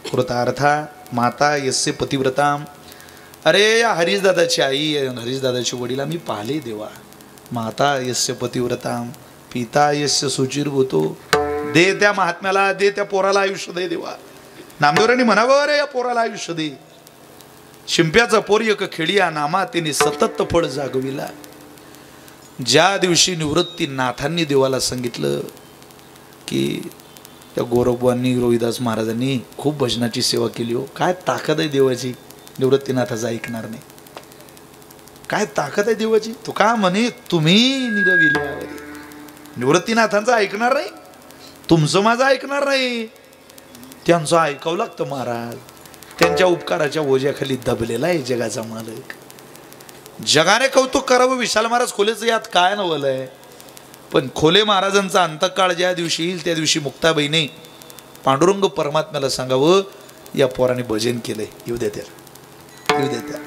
कृतार्था माता यस्य पतिव्रताम. अरे या हरीशदादाची आई, हरीशदादाची वडील मी पाहिले देवा. माता यस्य पतिव्रताम पिता यस्य सुचिरभूतो. दे त्या महात्म्याला, दे त्या पोराला आयुष्य दे देवा. नामदेवरांनी म्हणावं रे या पोराला आयुष्य दे. शिंप्याचा पोर एक खेडिया नामा तिने सतत फळ जागविला. ज्या दिवशी निवृत्तीनाथांनी देवाला सांगितलं की त्या गोरखबांनी, रोहिदास महाराजांनी खूप भजनाची सेवा केली हो, काय ताकद आहे देवाची. निवृत्तीनाथाचं ऐकणार नाही. काय ताकद आहे देवाची. तो का म्हणे तुम्ही निरविल्यावर निवृत्तीनाथांचं ऐकणार नाही, तुमचं माझं ऐकणार नाही. त्यांचं ऐकावं लागतं महाराज. त्यांच्या उपकाराच्या ओझ्याखाली दबलेला आहे जगाचा मालक. जगाने कौतुक करावं विशाल महाराज खोलेचं, यात काय नवलंय. पण खोले महाराजांचा अंतकाळ ज्या दिवशी येईल त्या दिवशी मुक्ताबाईने पांडुरंग परमात्म्याला सांगावं या पोराने भजन केलंय, येऊ द्या त्याला, येऊ द्या त्याला.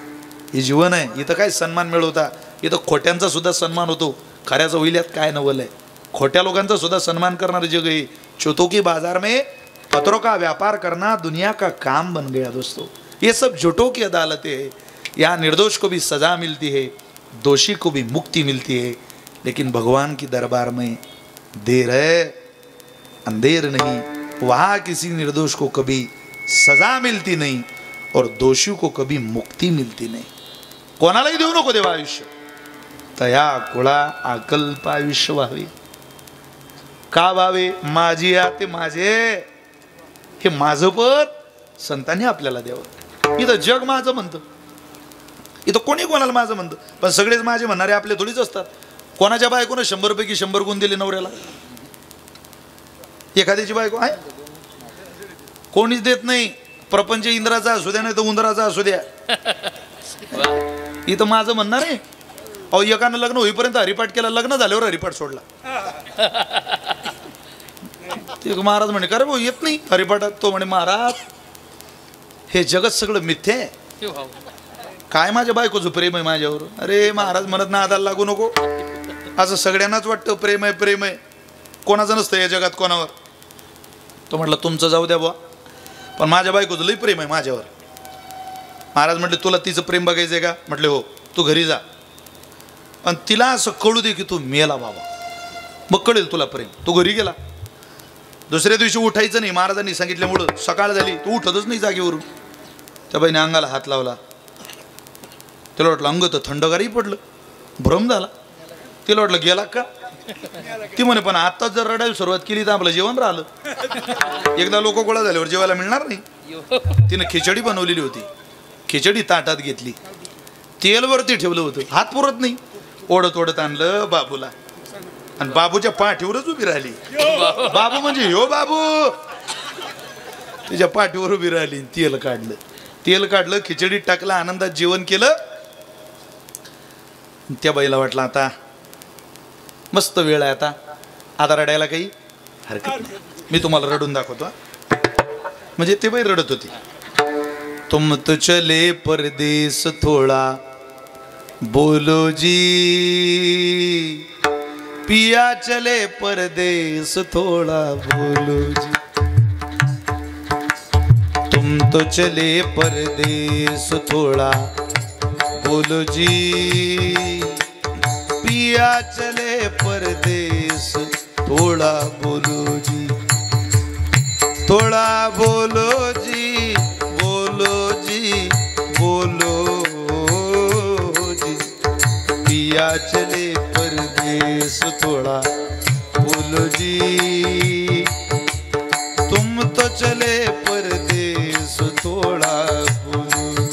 हे जीवन आहे. इथं काय सन्मान मिळवता, इथं खोट्यांचा सुद्धा सन्मान होतो. खऱ्याचं होईल यात काय नवलंय. खोट्या लोकांचा सुद्धा सन्मान करणारं जग आहे. चौथों की बाजार में पत्रों का व्यापार करना दुनिया का काम बन गया दोस्तों. ये सब झूठों की अदालतें है. यहाँ निर्दोष को भी सजा मिलती है, दोषी को भी मुक्ति मिलती है, लेकिन भगवान की दरबार में देर है अंधेर नहीं. वहां किसी निर्दोष को कभी सजा मिलती नहीं और दोषी को कभी मुक्ती मिलती नाही. कोणालाही देऊ नको देवा आयुष्य, तया कुळा अकल्प आयुष्य व्हावे. का व्हावे? माझी या ते माझे, हे माझं पद संतांनी आपल्याला द्यावं. इथं जग माझं म्हणतं, इथं कोणी कोणाला माझं म्हणतं, पण सगळेच माझे म्हणणारे आपले थोडीच असतात. कोणाच्या बायकोनं 100 पैकी 100 गुण दिले नवऱ्याला? एखाद्याची बायको आहे कोणीच देत नाही. प्रपंच इंद्राचा असू द्या नाही तर उंदराचा असू द्या, इथं माझं म्हणणार आहे. अहो एकानं लग्न होईपर्यंत हरिपाठ केला, लग्न झाल्यावर हरिपाठ सोडला. ते महाराज म्हणे का रे भाऊ येत नाही हरिपाठात? तो म्हणे महाराज हे जगत सगळं मिथ्या आहे. काय माझ्या बायकोचं प्रेम आहे माझ्यावर? अरे महाराज म्हणत ना आदाला लागू नको. असं सगळ्यांनाच वाटतं प्रेम आहे प्रेम आहे, कोणाचं नसतं या जगात कोणावर. तो म्हटलं तुमचं जाऊ द्या बुवा, पण माझ्या बायकोचं लई प्रेम आहे माझ्यावर. महाराज म्हटले तुला तिचं प्रेम बघायचंय का? म्हटले हो. तू घरी जा आणि तिला असं कळू दे की तू मेला बाबा, मग कळेल तुला प्रेम. तू घरी गेला, दुसऱ्या दिवशी उठायचं नाही. महाराजांनी सांगितल्यामुळं सकाळ झाली तू उठतच नाही जागेवरून. त्या बाईने अंगाला हात लावला. तिला वाटलं अंग तर थंडगारही पडलं, भ्रम झाला. तिला वाटलं गेला का? ती म्हणे पण आत्ताच जर रडायला सुरुवात केली तर आपलं जेवण राहिलं. एकदा लोक गोळा झाल्यावर जेवायला मिळणार नाही. तिनं खिचडी बनवलेली होती, खिचडी ताटात घेतली, तेल वरती ठेवलं होतं, हात पुरत नाही. ओढत ओढत आणलं बाबूला आणि बाबूच्या पाठीवरच उभी राहिली. बाबू म्हणजे हो बाबू, तिच्या पाठीवर उभी राहिली. तेल काढलं, तेल काढलं, खिचडीत टाकलं, आनंदात जेवण केलं. त्या बाईला वाटलं आता मस्त वेळ आहे, आता रडायला काही हरकत नाही. मी तुम्हाला रडून दाखवतो. म्हणजे ते बाई रडत होती. तुम तो चले परदेस थोडा बोलो जी, पिया चले परदेस थोड़ा बोलो जी. तुम तो चले परदेस थोड़ा बोलो जी, पिया चले परदेस थोड़ा बोलो जी. थोड़ा बोलो जी, बोलो जी, बोलो जी, पिया चले परदेस थोड़ा बोलो जी. तुम तो चले परदेस थोड़ा बोलो.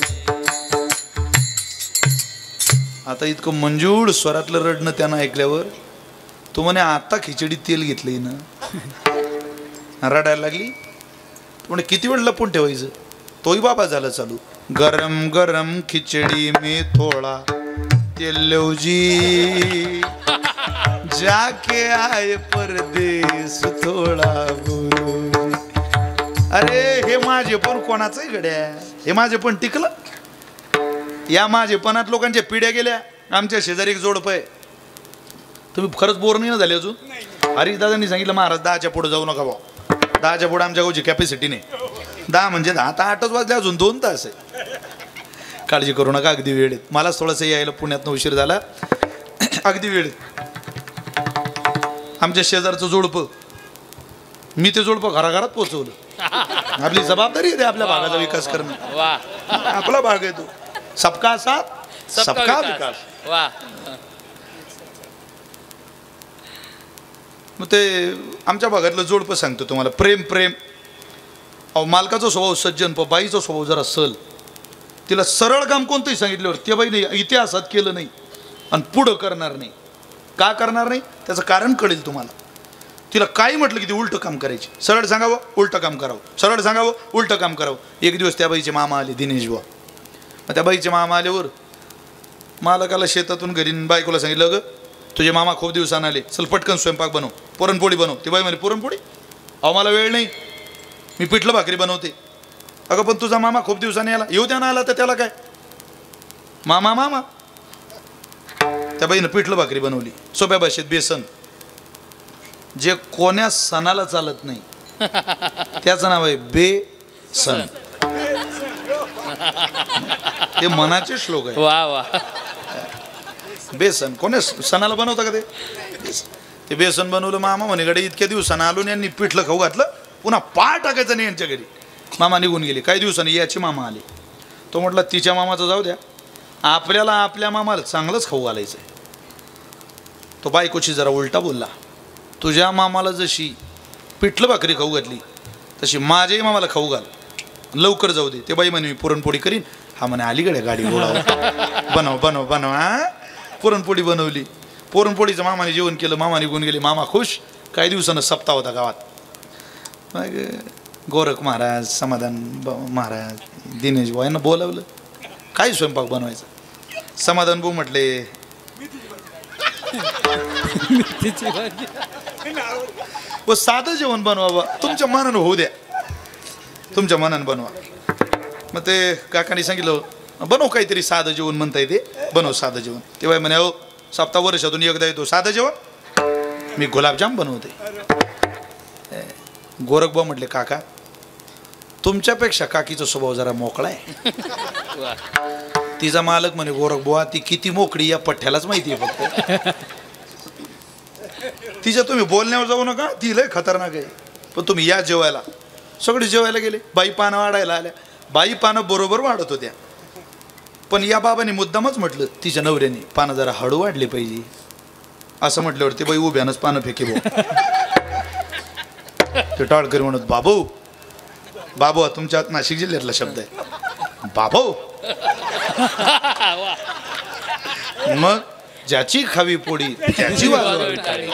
आता इतकं मंजूळ स्वरातलं रडणं त्यानं ऐकल्यावर तो म्हणे आता खिचडी तेल घेतलंय ना, रडायला लागली. म्हणे किती वेळ लपून ठेवायचं? तोही बाबा झाला चालू. गरम गरम खिचडी में थोड़ा तेल लो जी, जाके आए परदेस थोड़ा बोलो. अरे हे माझे पण कोणाचंही गड्या, हे माझे पण टिकलं. या माझेपणात लोकांच्या पिढ्या गेल्या. आमच्या शेजारी एक जोडप आहे, तुम्ही खरंच बोर नाही ना झाले अजून? हरीश दादांनी सांगितलं महाराज 10च्या पुढे जाऊ नका भाऊ. 10च्या पुढे आमच्या गावची कॅपॅसिटी नाही. 10 म्हणजे 10. आता 8च वाजले, अजून 2 तास आहे. काळजी करू नका, अगदी वेळेत. मलाच थोडंसं यायला पुण्यातनं उशीर झाला, अगदी वेळेत. आमच्या शेजारचं जोडपं, मी ते जोडपं घराघरात पोहोचवलं. आपली जबाबदारी आहे आपल्या भागाचा विकास करणं. आपला भाग आहे तो. सबका साथ सबका विकास. मग ते आमच्या भागातलं जोडपं सांगतो तुम्हाला. प्रेम प्रेम. अहो मालकाचा स्वभाव सज्जन, बाईचा स्वभाव जरा सल. तिला सरळ काम कोणतंही सांगितल्यावर त्या बाईने इतिहासात केलं नाही आणि पुढं करणार नाही. का करणार नाही त्याचं कारण कळेल तुम्हाला. तिला काही म्हटलं की ती उलटं काम करायची. सरळ सांगावं उलटं काम करावं, सरळ सांगावं उलटं काम करावं. एक दिवस त्या बाईचे मामा आले, दिनेश बुवा. मग त्या बाईचे मामा आल्यावर मालकाला शेतातून घरी बायकोला सांगितलं, ग तुझे मामा खूप दिवसानं आले, चल पटकन स्वयंपाक बनव, पुरणपोळी बनव. ती बाई म्हणे पुरणपोळी? अहो मला वेळ नाही, मी पिठलं भाकरी बनवते. अगं पण तुझा मामा खूप दिवसांनी आला, येऊ द्या ना, आला तर त्याला काय. मामा मामा. त्या बाईनं पिठलं भाकरी बनवली, सोप्या भाषेत बेसन. जे कोण्या सणाला चालत नाही त्याचं नाव आहे बेसन. ते मनाचे श्लोक आहे. वा वा. बेसन कोण्या सणाला बनवता का ते? ते बेसन बनवलं. मामा म्हणे गडे इतक्या दिवसानं आलो यांनी पिठलं खाऊ घातलं, पुन्हा पाय टाकायचा नाही यांच्या घरी. मामा निघून गेले. काही दिवसांनी याचे मामा आले. तो म्हटला तिच्या मामाचं जाऊ द्या, आपल्याला आपल्या मामाला चांगलंच खाऊ घालायचं आहे. तो बायकोची जरा उलटा बोलला, तुझ्या मामाला जशी पिठलं भाकरी खाऊ घातली तशी माझ्याही मामाला खाऊ घाल, लवकर जाऊ दे. ते बाई म्हणे मी पुरणपोळी करीन. हा म्हणे अलीकडे गाडी बोलावं, बनव बनव बनव. हा पुरणपोळी बनवली. पुरणपोळीचं मामाने जेवण केलं. मामा निघून गेले. मामा खुश. काही दिवसानं सप्ताह होता गावात. मग गोरख महाराज, समाधान महाराज, दिनेश भाऊ यांना बोलावलं. काय स्वयंपाक बनवायचा? समाधान भाऊ म्हटले व साधं जेवण बनवा, तुमच्या मनानं होऊ द्या, तुमच्या मनानं बनवा. मग ते काकांनी सांगितलं बनव काहीतरी साधं जेवण म्हणता येते, बनव साधं जेवण. तेव्हा म्हणे हो सप्ताह वर्षातून एकदा येतो साधं जेवण, मी गुलाबजाम बनवते. गोरखभाऊ म्हटले काका तुमच्यापेक्षा काकीचा स्वभाव जरा मोकळा आहे. तिचा मालक म्हणे गोरखबुवा ती किती मोकळी या पठ्ठ्यालाच माहिती आहे, फक्त तिच्या तुम्ही बोलण्यावर जाऊ नका, ती लय खतरनाक आहे. पण तुम्ही या जेवायला. सगळे जेवायला गेले. बाई पानं वाढायला आल्या. बाई पानं बरोबर वाढत होत्या. पण या बाबांनी मुद्दामच म्हटलं तिच्या नवऱ्याने पानं जरा हळू वाढली पाहिजे. असं म्हटल्यावर ते बाई उभ्यानंच पानं फेके भाऊ. ते टाळकरी म्हणत बाबू, बाबू तुमच्या नाशिक जिल्ह्यातला शब्द आहे बाबू. मग ज्याची खावी पोळी त्याची वाजवावी टाळी.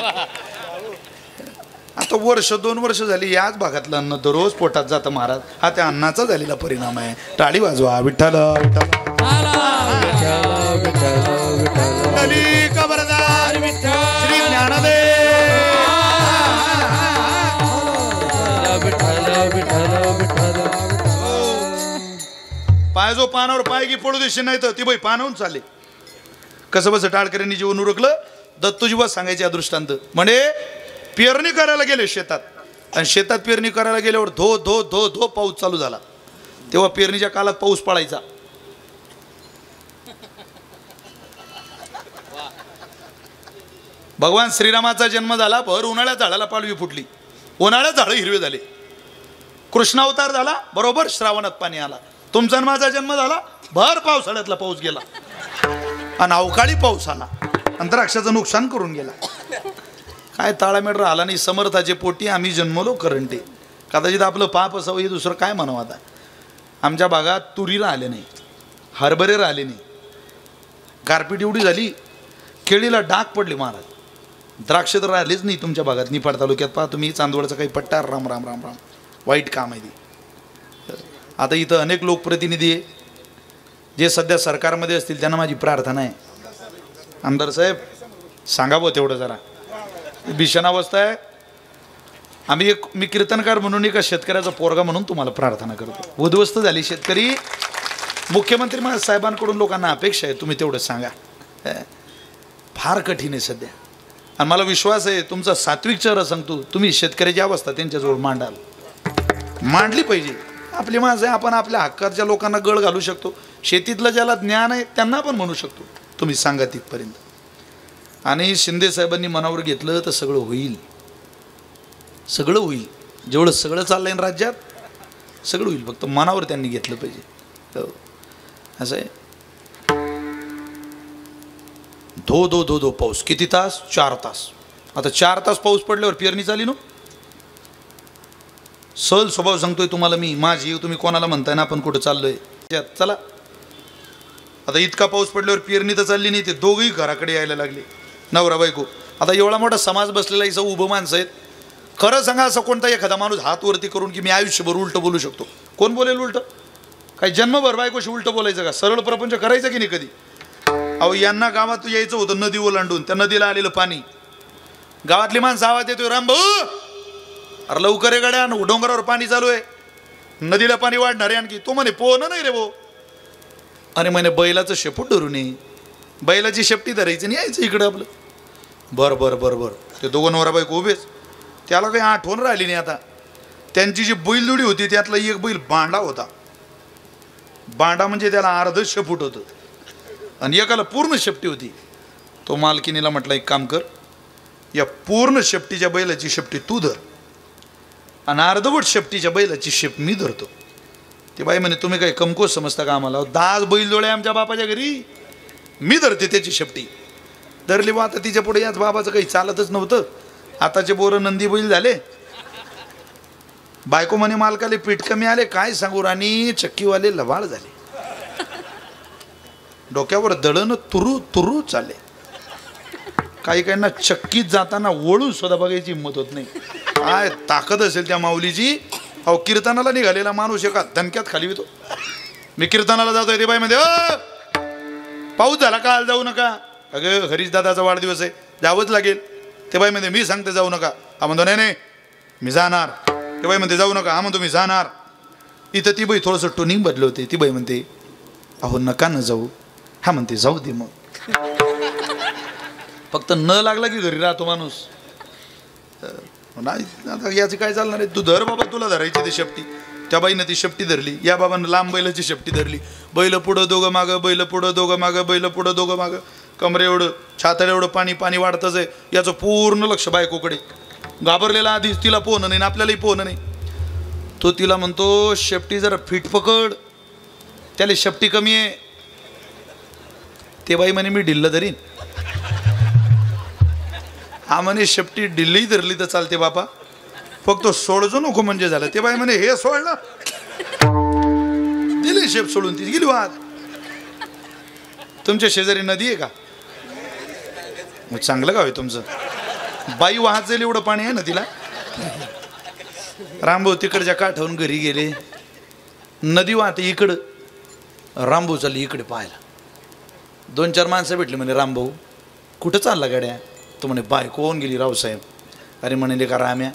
आता वर्ष 2 वर्ष झाली याच भागातलं अन्न दररोज पोटात जातं महाराज. हा त्या अन्नाचा झालेला परिणाम आहे. टाळी वाजवा. विठ्ठल श्री ज्ञानदेव. पाय जो पानावर पाय की पडू देशी नाही तर ती बाई पानावून चालले. कसं बस टाळकऱ्यांनी जीवन उरकलं. दत्तोजीबा सांगायचे अदृष्टांत. म्हणे पेरणी करायला गेले शेतात, आणि शेतात पेरणी करायला गेल्यावर धो धो धो धो पाऊस चालू झाला. तेव्हा पेरणीच्या काळात पाऊस पडायचा. भगवान श्रीरामाचा जन्म झाला. भर उन्हाळ्यात झाडाला पालवी फुटली. उन्हाळ्यात झाडं हिरवे झाले. कृष्णावतार झाला. बरोबर श्रावणात पाणी आला. तुमचा माझा जन्म झाला. भर पावसाळ्यातला पाऊस गेला आणि अवकाळी पाऊस आला. अंतराक्षाचं नुकसान करून गेला. काय ताळामेळ आला नाही. समर्थाचे पोटी आम्ही जन्मलो करंटे. कदाचित आपलं पाप असावं हे दुसरं काय म्हणावं. आता आमच्या भागात तुरी राहिले नाही, हरभरे राहिले नाही. गारपीट एवढी झाली केळीला डाग पडले महाराज. द्राक्ष तर राहिलेच नाही तुमच्या भागात. निफाड तालुक्यात पहा तुम्ही चांदवडचा काही पट्टा. राम राम राम राम. वाईट काम आहे ते. आता इथं अनेक लोकप्रतिनिधी आहे जे सध्या सरकारमध्ये असतील. त्यांना माझी प्रार्थना आहे आमदार साहेब सांगावं तेवढं जरा. भीषण अवस्था आहे. मी कीर्तनकार म्हणून एका शेतकऱ्याचा पोरगा म्हणून तुम्हाला प्रार्थना करतो. उद्ध्वस्त झाली शेतकरी. मुख्यमंत्री साहेबांकडून लोकांना अपेक्षा आहे तुम्ही तेवढं सांगा. फार कठीण आहे सध्या. आणि मला विश्वास आहे तुमचा सात्विक चेहरा सांगतो तुम्ही शेतकऱ्याची अवस्था त्यांच्याजवळ मांडाल. मांडली पाहिजे. आपली माणसं आहे. आपण आपल्या हक्काच्या लोकांना गळ घालू शकतो. शेतीतलं ज्याला ज्ञान आहे त्यांना पण म्हणू शकतो तुम्ही सांगा तिथपर्यंत. आणि शिंदे साहेबांनी मनावर घेतलं तर सगळं होईल. सगळं होईल. जेवढं सगळं चाललंय ना राज्यात सगळं होईल. फक्त मनावर त्यांनी घेतलं पाहिजे. असं आहे. धो धो धो धो पाऊस. किती तास? 4 तास. आता 4 तास पाऊस पडल्यावर पेरणी चाली ना. सहल स्वभाव सांगतोय तुम्हाला मी. माझी तुम्ही कोणाला म्हणताय ना आपण कुठं चाललोय. चला आता इतका पाऊस पडल्यावर पेरणी तर चालली नाही. ते दोघंही घराकडे यायला लागले नवरा बायको. आता एवढा मोठा समाज बसलेला इथं उभं माणसं आहेत. खरं सांगा असं कोणता एखादा माणूस हात वरती करून की मी आयुष्यभर उलटं बोलू शकतो? कोण बोलेल उलटं? काही जन्मभर बायकोशी उलटं बोलायचं का? सरळ प्रपंच करायचं की नाही कधी? अहो यांना गावात यायचं होतं नदी ओलांडून. त्या नदीला आलेलं पाणी. गावातली माणसं आवाज येतोय राम भाऊ अरे लवकर आहे गाड्या. डोंगरावर पाणी चालू आहे. नदीला पाणी वाढणार आहे आणखी. तो म्हणे पोहणं नाही रे भाऊ. अरे म्हणे बैलाचं शेपूट धरून ये. बैलाची शेपटी धरायची नाही यायचं इकडं आपलं. बरं बरं बरं बरं. ते दोघं नवरा बायको उभेच. त्याला काही आठवण राहिली नाही. आता त्यांची जी बैलजोडी होती त्यातला एक बैल बांडा होता. बांडा म्हणजे त्याला अर्ध शेपूट होतं आणि एकाला पूर्ण शेपटी होती. तो मालकिनीला म्हटलं एक काम कर, या पूर्ण शेपटीच्या बैलाची शेपटी तू धर आणि अर्धवट शेपटीच्या बैलाची शेप मी धरतो. ते बाई म्हणे तुम्ही काय कमकोच समजता का आम्हाला? 10 बैलजोड्या आमच्या बापाच्या घरी, मी धरते त्याची शेपटी. धरली बा. आता तिच्या पुढे याच बाबाचं काही चालतच नव्हतं. आताचे बोरं नंदी बैल झाले. बायको म्हणे मालकाले पीठ कमी आले, काय सांगू राणी, चक्कीवाले लवाळ झाले. डोक्यावर दळण तुरू तुरू चालले. काही काहींना चक्कीत जाताना वळून सुद्धा बघायची हिंमत होत नाही. काय ताकद असेल त्या माऊलीची. अहो कीर्तनाला निघालेला माणूस एका धनक्यात खाली येतो. मी कीर्तनाला जातोय ते बाई मध्ये पाऊस झाला काल जाऊ नका. अगं हरीश दादाचा वाढदिवस आहे, जावंच लागेल. ते बाई मध्ये मी सांगते जाऊ नका. हा म्हणतो नाही नाही मी जाणार. ते बाई म्हणते जाऊ नका. हा म्हणतो मी जाणार. इथं ती बाई थोडंसं टोनिंग बदल होते. ती बाई म्हणते अहो नका न जाऊ. हा म्हणते जाऊ दे मग. फक्त न लागला की घरी राहतो माणूस. नाही आता याची काय चालणार आहे. तू धर बाबा, तुला धरायची ती शेपटी. त्या बाईनं ती शेपटी धरली. या बाबानं लांब बैलाची शेपटी धरली. बैल पुढं दोघं मागं, बैल पुढं दोघं मागं, बैल पुढं दोघं मागं. कमरे एवढं छातड एवढं पाणी पाणी वाढतच आहे. याचं पूर्ण लक्ष बायकोकडे. घाबरलेला आधीच, तिला पोहणं नाही आपल्यालाही पोहणं नाही. तो तिला म्हणतो शेपटी जरा फिट पकड, त्याला शेपटी कमी आहे. ते बाई म्हणे मी ढिल्ल धरीन. हा म्हणे शेपटी ढिल्ली धरली तर चालते बापा, फक्त सोडजो नको म्हणजे झालं. ते बाई म्हणे हे सोडलं, दिली शेप सोडून ती गेली वाद. तुमच्या शेजारी नदी आहे का? मग चांगलं गाव आहे तुमचं. बाई वाहत जाईल एवढं पाणी आहे ना तिला. रामभाऊ तिकडच्या काठावरून घरी गेले. नदी वाहते इकडं, रामभाऊ चालली इकडे पाहायला. 2-4 माणसं भेटली. म्हणे रामभाऊ कुठं चालला गाड्या? तो म्हणे बायको होऊन गेली रावसाहेब. अरे म्हणे का राम्या,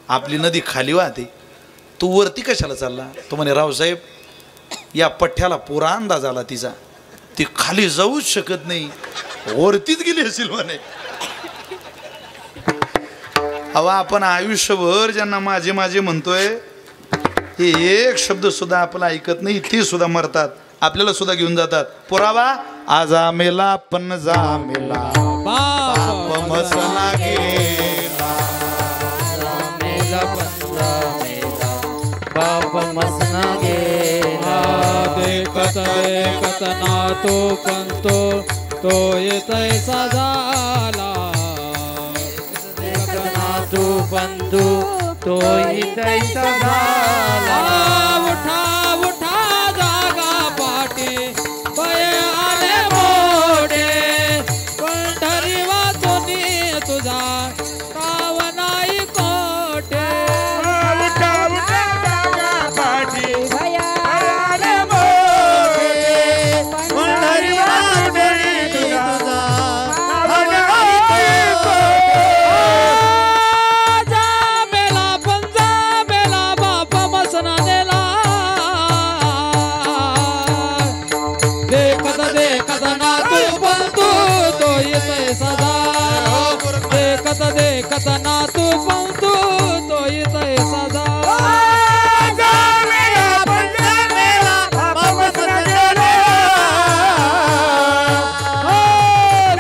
आपली नदी खाली वाहते, तू वरती कशाला चालला? तो म्हणे रावसाहेब या पठ्ठ्याला पुरा अंदाज आला तिचा, ती खाली जाऊच शकत नाही, वरतीच गेली असेल म्हणे. हवा आपण आयुष्यभर ज्यांना माझे माझे म्हणतोय, हे एक शब्द सुद्धा आपला ऐकत नाही, ते सुद्धा मरतात, आपल्याला सुद्धा घेऊन जातात. पुरावा आजा मेला पण जा मेला बाप मसना गेला. बाप मसना गेला. देखत देखत ना तो पंतो तो येतय झाला. देखत ना तू बंधू तो इथैसा झाला. उठा उठा जागा पाठी बये आले मोठे. पंढरी वाचूनी तुझा काव नाही कोठे. उठा उठा जागा पाठी आले मोठे. पंढरी वाचूनी तुझा काव नाही कोठे. जा मेला पण जा मेला बाप मसना नेला. देखत देखत ना तू बंधू तो येतय सदा. देखत देखत ना तू बंधू तो येतय सदा.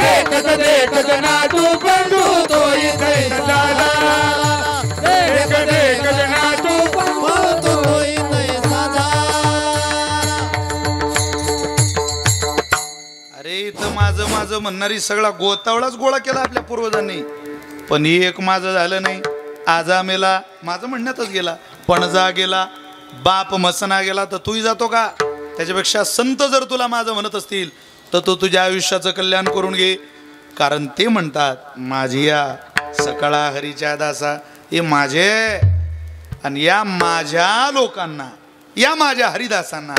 देखत देखत ना तू बंधू तो इथै सदा. देखत देखत ना तू बंधू तो इथै सदा. अरे इथं माझं माझं म्हणणारी सगळा गोतावळाच गोळा केला आपल्या पूर्वजांनी, पण एक माझं झालं नाही. आजा मेला माझं म्हणण्यातच गेला, पणजा गेला, बाप मसना गेला, तर तूही जातो का? त्याच्यापेक्षा संत जर तुला माझं म्हणत असतील तर तू तुझ्या आयुष्याचं कल्याण करून घे. कारण ते म्हणतात माझी या सकाळा हरीच्या दासा, हे माझे आणि या माझ्या लोकांना, या माझ्या हरिदासांना,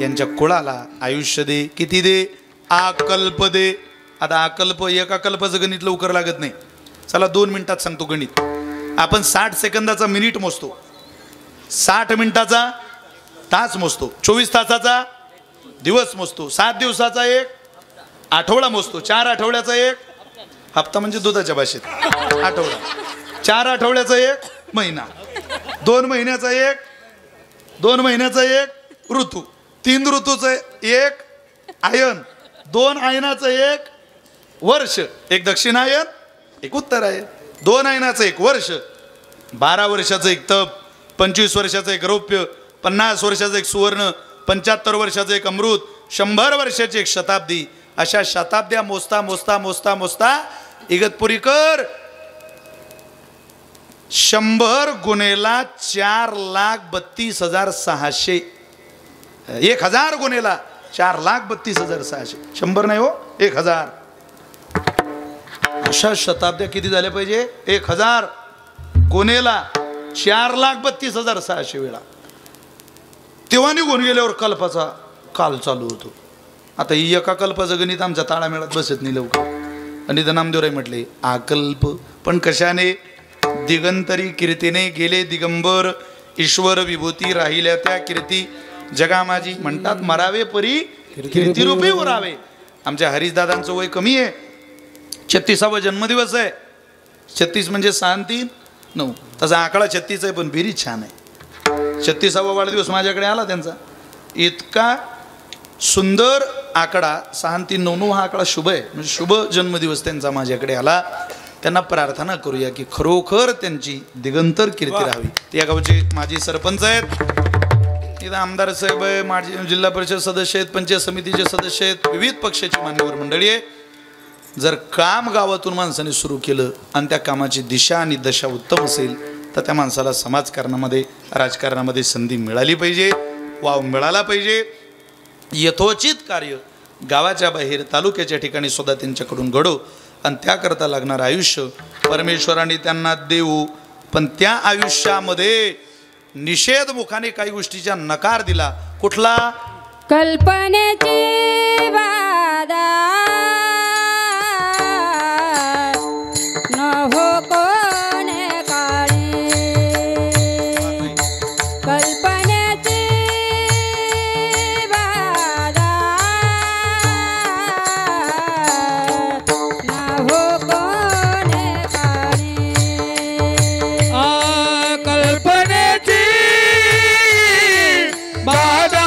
यांच्या कुळाला आयुष्य दे. किती दे? आकल्प दे. आता आकल्प, एका कल्पाचं गणित लवकर लागत नाही. चला 2 मिनिटात सांगतो गणित. आपण 60 सेकंदाचा मिनिट मोजतो, 60 मिनिटाचा तास मोजतो, 24 तासाचा दिवस मोजतो, 7 दिवसाचा एक आठवडा मोजतो, 4 आठवड्याचा एक हप्ता म्हणजे दुधाच्या भाषेत आठवडा, 4 आठवड्याचा एक महिना, 2 महिन्याचा एक, 2 महिन्याचा एक ऋतू, 3 ऋतूचं एक आयन, 2 आयनाचं एक वर्ष, एक दक्षिणायन एक उत्तरायन, 2 आयनाचं एक वर्ष, 12 वर्षाचं एक तप, 25 वर्षाचं एक रौप्य, 50 वर्षाचं एक सुवर्ण, 75 वर्षाचं एक अमृत, 100 वर्षाची एक शताब्दी, अशा शताब्द्या मोजता मोजता मोजता मोजता इगतपुरीकर 100 गुन्हेला 4,32,600, 1000 गुन्हेला 4,32,600, 100 नाही हो 1000. अशा शताब्द्या किती झाल्या पाहिजे? 1000 गुन्हेला 4,32,600 वेळा. तेव्हा निघून गेल्यावर कल्पाचा काल चालू होतो. आता ही एका कल्पाचं गणित आमच्या ताळामेळात बसत नाही लवकर. आणि इथं नामदेवराय म्हटले आकल्प, पण कशाने? दिगंतरी कीर्तीने गेले दिगंबर, ईश्वर विभूती राहिल्या त्या कीर्ती, जगा माझी म्हणतात मरावे परी कीर्तिरूपी उरावे. आमच्या हरीशदादांचं वय कमी आहे, 36वा जन्मदिवस आहे. 36 म्हणजे 6 3 9, तसा आकडा 36 आहे, पण बेरीज छान आहे. 36वा वाढदिवस माझ्याकडे आला त्यांचा. इतका सुंदर आकडा 6 3 9 9 हा आकडा शुभ आहे, म्हणजे शुभ जन्मदिवस त्यांचा माझ्याकडे आला. त्यांना प्रार्थना करूया की खरोखर त्यांची दिगंतर कीर्ती राहावी. त्या गावचे माजी सरपंच आहेत, इथं आमदार साहेब आहे, माजी जिल्हा परिषद सदस्य आहेत, पंचायत समितीचे सदस्य आहेत, विविध पक्षाची मान्यवर मंडळी आहे. जर काम गावातून माणसाने सुरू केलं आणि त्या कामाची दिशा आणि दशा उत्तम असेल तर त्या माणसाला समाजकारणामध्ये राजकारणामध्ये संधी मिळाली पाहिजे, वाव मिळाला पाहिजे. यथोचित कार्य गावाच्या बाहेर तालुक्याच्या ठिकाणी सुद्धा त्यांच्याकडून घडो आणि त्याकरता लागणारं आयुष्य परमेश्वराने त्यांना देऊ. पण त्या आयुष्यामध्ये निषेध मुखाने काही गोष्टीचा नकार दिला. कुठला? कल्पनेची बाधा न हो कोणे काळी, कल्पनेची बाधा न हो कोणे काळी. कल्पनेची बाधा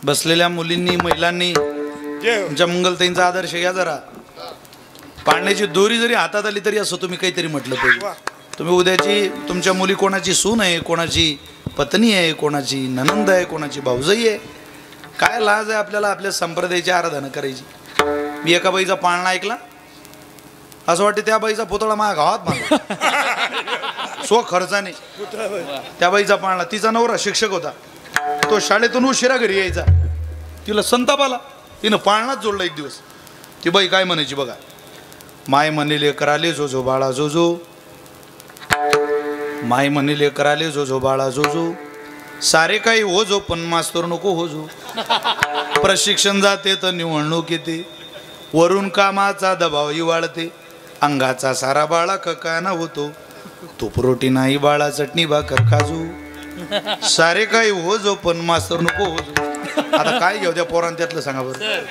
बसलेल्या मुलींनी महिलांनी तुमच्या मंगलताईंचा आदर्श घ्या जरा. पाळण्याची दोरी जरी हातात आली तरी असं तुम्ही काहीतरी म्हटलं पाहिजे. तुम्ही उद्याची तुमच्या मुली कोणाची सून आहे, कोणाची पत्नी आहे, कोणाची ननंद आहे, कोणाची भाऊजाई आहे. काय लाज आहे आपल्याला आपल्या संप्रदायाची आराधना करायची. मी एका बाईचा पाळणा ऐकला, असं वाटतं त्या बाईचा पुतळा माझ्या गावात मागला स्व खर्चाने. त्या बाईचा पाळणा, तिचा नवरा शिक्षक होता, तो शाळेतून उशिरा घरी यायचा. तिला संताप आला, तिनं पाळणाच जोडला एक दिवस. ती बाई काय म्हणायची बघा, माय म्हणले कराले जो जो बाळा जो जो, माय म्हणले कराले जो जो बाळा जो जो, सारे काही हो जो पण मास्तर नको हो जो. प्रशिक्षण जाते तर निवडणूक येते, वरून कामाचा दबाव वाढते, अंगाचा सारा बाळा ककाना होतो, तूप रोटी नाही बाळा चटणी भाकर खाजू. सारे काही हो जो पण मास्तर नको हो जो. आता काय घेऊ त्या पोरांना त्यातलं सांगा बरं.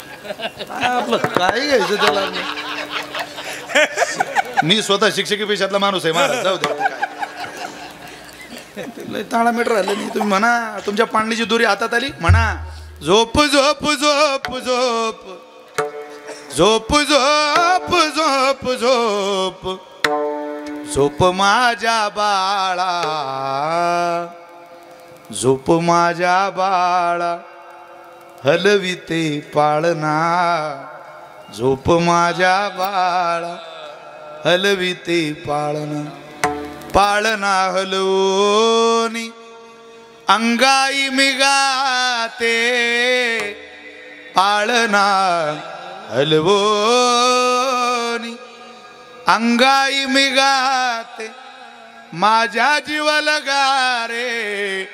आपलं काय घ्यायचं त्याला. मी स्वतः शिक्षकी पेशातला माणूस आहे, महाराज जाऊ दे. काय ताळा मीटर राहिलं नाही. तुम्ही म्हणा तुमच्या पाणीची दोरी हातात आली, म्हणा झोप झोप झोप झोप झोप झोप झोप झोप झोप माझ्या बाळा, झोप माझ्या बाळा, हलविते पाळणा, झोप माझ्या बाळा, हलविते पाळणा. पाळणा हलवोनी अंगाई मिगाते, पाळणा हलवोनी अंगाई मिगाते, माझ्या जीवाला गारे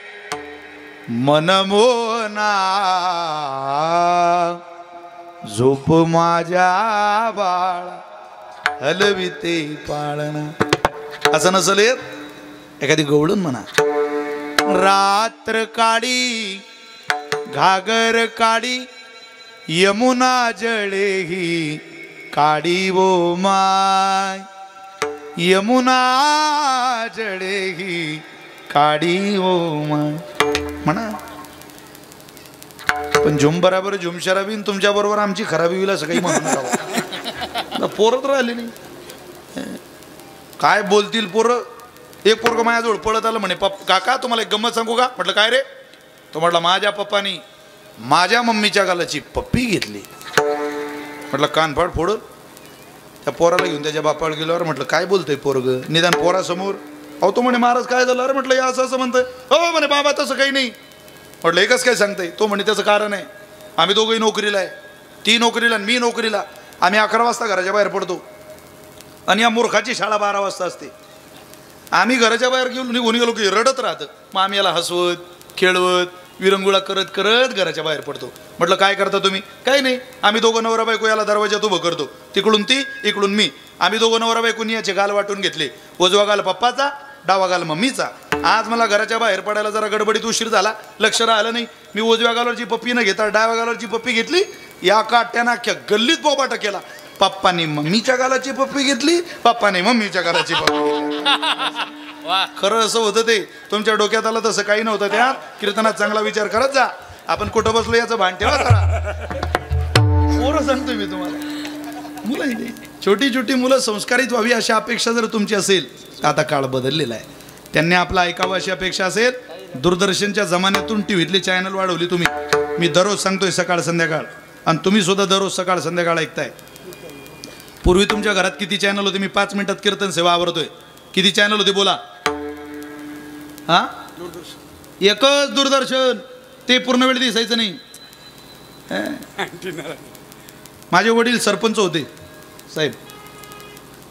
मनमोना, झोप माझ्या बाळा, हलविते पाळणा. असं नसल येत, एखादी गवळून म्हणा. रात्र काळी घागर काळी यमुना जळे ही काळी वो माय, यमुना जळे ही काळी वो माय म्हणा. पण झुम बराबर झुम शराबी, तुमच्या बरोबर आमची खराबी होईल असं काही म्हणून पोरत राहिली नाही. काय बोलतील पोरं. एक पोरग माझ्याजवळ पळत आलं, म्हणे काका तुम्हाला एक गंमत सांगू का. म्हटलं काय रे. तो म्हटलं माझ्या पप्पानी माझ्या मम्मीच्या गालाची पप्पी घेतली. म्हटलं कानफाड फोडल. त्या पोराला घेऊन त्याच्या बापाला गेल्यावर म्हटलं काय बोलतोय पोरग, निदान पोरासमोर. अहो तो म्हणे महाराज काय झालं. अरे म्हटलं या असं असं म्हणतंय. हो म्हणे बाबा तसं काही नाही. म्हटलं एकच काय सांगताय. तो म्हणे त्याचं कारण आहे, आम्ही दोघंही नोकरीला आहे, ती नोकरीला आणि मी नोकरीला. आम्ही 11 वाजता घराच्या बाहेर पडतो आणि या मूर्खाची शाळा 12 वाजता असते. आम्ही घराच्या बाहेर निघून गेलो की रडत राहतं. मग आम्ही याला हसवत खेळवत विरंगुळा करत करत घराच्या बाहेर पडतो. म्हटलं काय करता तुम्ही. काही नाही, आम्ही दोघं नवरा बायको याला दरवाजात उभं करतो. तिकडून ती इकडून मी. आम्ही दोघं नवरा बायकोनी याचे गाल वाटून घेतले. उजवा गाल पप्पाचा, डावा गाल मम्मीचा. आज मला घराच्या बाहेर पडायला जरा गडबडीत उशीर झाला, लक्ष राहिलं नाही. मी उजव्या गालावरची पप्पी न घेता डाव्या गालावरची पप्पी घेतली. या काट्यानं अख्ख्या गल्लीत बोबाटा केला. पप्पानी मम्मीच्या गालाची पप्पी घेतली, पप्पाने मम्मीच्या गालाची पप्पी घेतली. खरं असं होतं ते. तुमच्या डोक्यात आलं तसं काही नव्हतं. त्यात कीर्तनात चांगला विचार करत जा. आपण कुठं बसलो याचं भान ठेवा जरा. पोरं सांगतोय मी तुम्हाला. मुलं छोटी छोटी मुलं संस्कारित व्हावी अशी अपेक्षा जर तुमची असेल, आता काळ बदललेला आहे. त्यांनी आपलं ऐकावं अशी अपेक्षा असेल. दूरदर्शनच्या जमान्यातून टीव्हीतले चॅनल वाढवली तुम्ही. मी दररोज सांगतोय सकाळ संध्याकाळ, आणि तुम्ही सुद्धा दररोज सकाळ संध्याकाळ ऐकताय. पूर्वी तुमच्या घरात किती चॅनल होते. मी 5 मिनिटात कीर्तन सेवा आवरतोय. किती चॅनल होते बोला. हा एकच दूरदर्शन. ते पूर्ण वेळ दिसायचं नाही. माझे वडील सरपंच होते साहेब.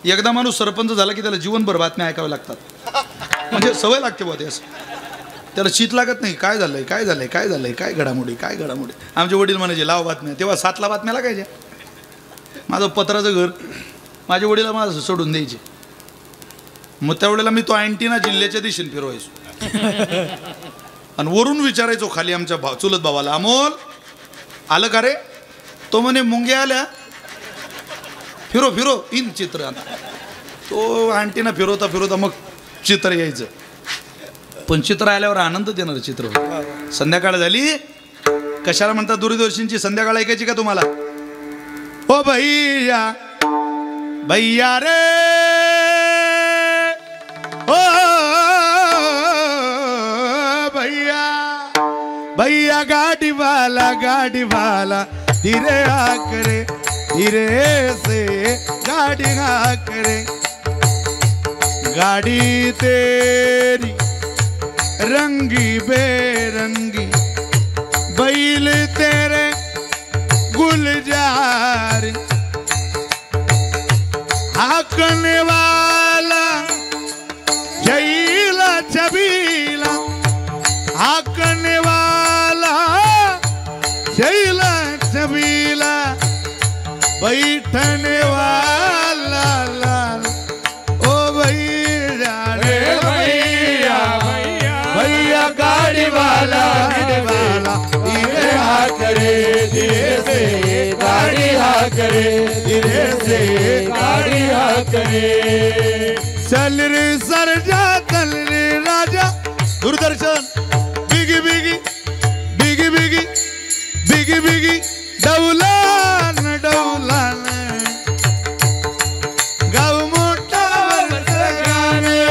एकदा माणूस सरपंच झाला की त्याला जीवनभर बातम्या ऐकाव्या लागतात. म्हणजे सवय लागते बुवा. ते असं त्याला शीत लागत नाही. काय झालंय काय झालंय काय झालंय काय घडामोडी काय घडामोडी. आमचे वडील म्हणायचे लाव बातम्या. तेव्हा 7ला बातम्या लागायच्या. माझं पत्राचं घर, माझ्या वडीला माझं सोडून द्यायचे. मग त्यावेळेला मी तो अँटिना जिल्ह्याच्या दिशेने फिरवायचो आणि वरून विचारायचो खाली आमच्या चुलत भावाला, अमोल आलं का रे. तो म्हणे मुंग्या आल्या, फिरो फिरो इन चित्र. तो अँटिना फिरवता फिरवता मग चित्र यायचं. पण चित्र आल्यावर आनंद देणार चित्र. संध्याकाळ झाली, कशाला म्हणतात दूरदर्शनची संध्याकाळ ऐकायची का तुम्हाला. भैया भैया रे ओ भैया भैया गाड़ी वाला धीरे आ करे धीरे से गाड़ी आ करे गाड़ी तेरी रंगी बेरंगी बैल तेरे गुलजार हाकने वाला जईला छबीला हाकने वाला जईला छबीला बैठने वाला लाल ओ भैया रे भैया भैया गाड़ी वाला धीरे आ करे धीरे से गाड़ी आ करे धीरे से गाड़ी आ करे चल रे सरजा चल रे राजा दूरदर्शन बिगी बिगी बिगी बिगी बिगी बिगी डौलान डौलान गाव मोठा गाणे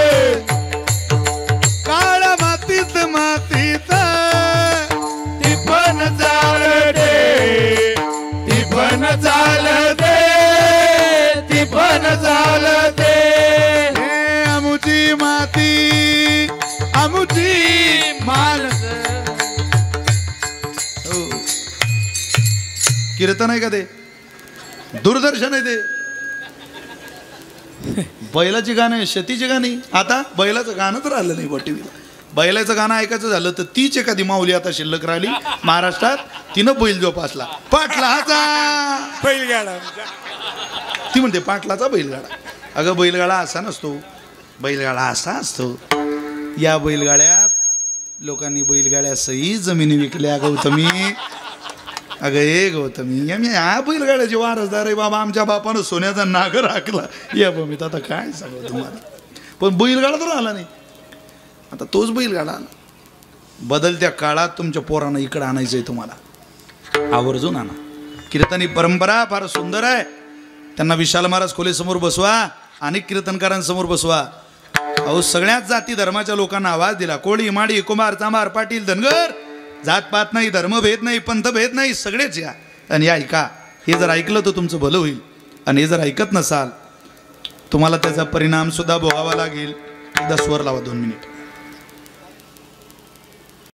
काळा मातीत मातीत ती पण चालते ती पण चालते ती पण चालते आमुची माती आमुची मानस कीर्तन आहे का ते दूरदर्शन आहे ते बैलाची गाणे शेतीची गाणी आता बैलाचं गाणं तर आलं नाही टीव्हीला बैलाचं गाणं ऐकायचं झालं तर तीच एखादी माऊली आता शिल्लक राहिली महाराष्ट्रात तिनं बैल जोपासला पाटलाचा बैलगाडा ती म्हणते पाटलाचा बैलगाडा अगं बैलगाडा असा नसतो बैलगाडा असा असतो या बैलगाड्यात लोकांनी बैलगाड्या सही जमिनी विकल्या गौतमी अगं हे गौतमी या बैलगाड्याचे वारसदार आहे बाबा आमच्या बापानं सोन्याचा नागर राखला या भूमीत आता काय सांगू तुम्हाला पण बैलगाडा तर आला नाही आता तोच बैलगाडा आला बदलत्या काळात तुमच्या पोरांना इकडं आणायचं आहे तुम्हाला आवर्जून आणा कीर्तनी परंपरा फार सुंदर आहे त्यांना विशाल महाराज खोलेसमोर बसवा अनेक कीर्तनकारांसमोर बसवा अहो सगळ्याच जाती धर्माच्या लोकांना आवाज दिला कोळी माडी कुंभार चांभार पाटील धनगर जातपात नाही धर्मभेद नाही पंथभेद नाही सगळेच या आणि या ऐका हे जर ऐकलं तर तुमचं भलं होईल आणि हे जर ऐकत नसाल तुम्हाला त्याचा परिणाम सुद्धा भोगावा लागेल एकदा स्वर लावा 2 मिनिट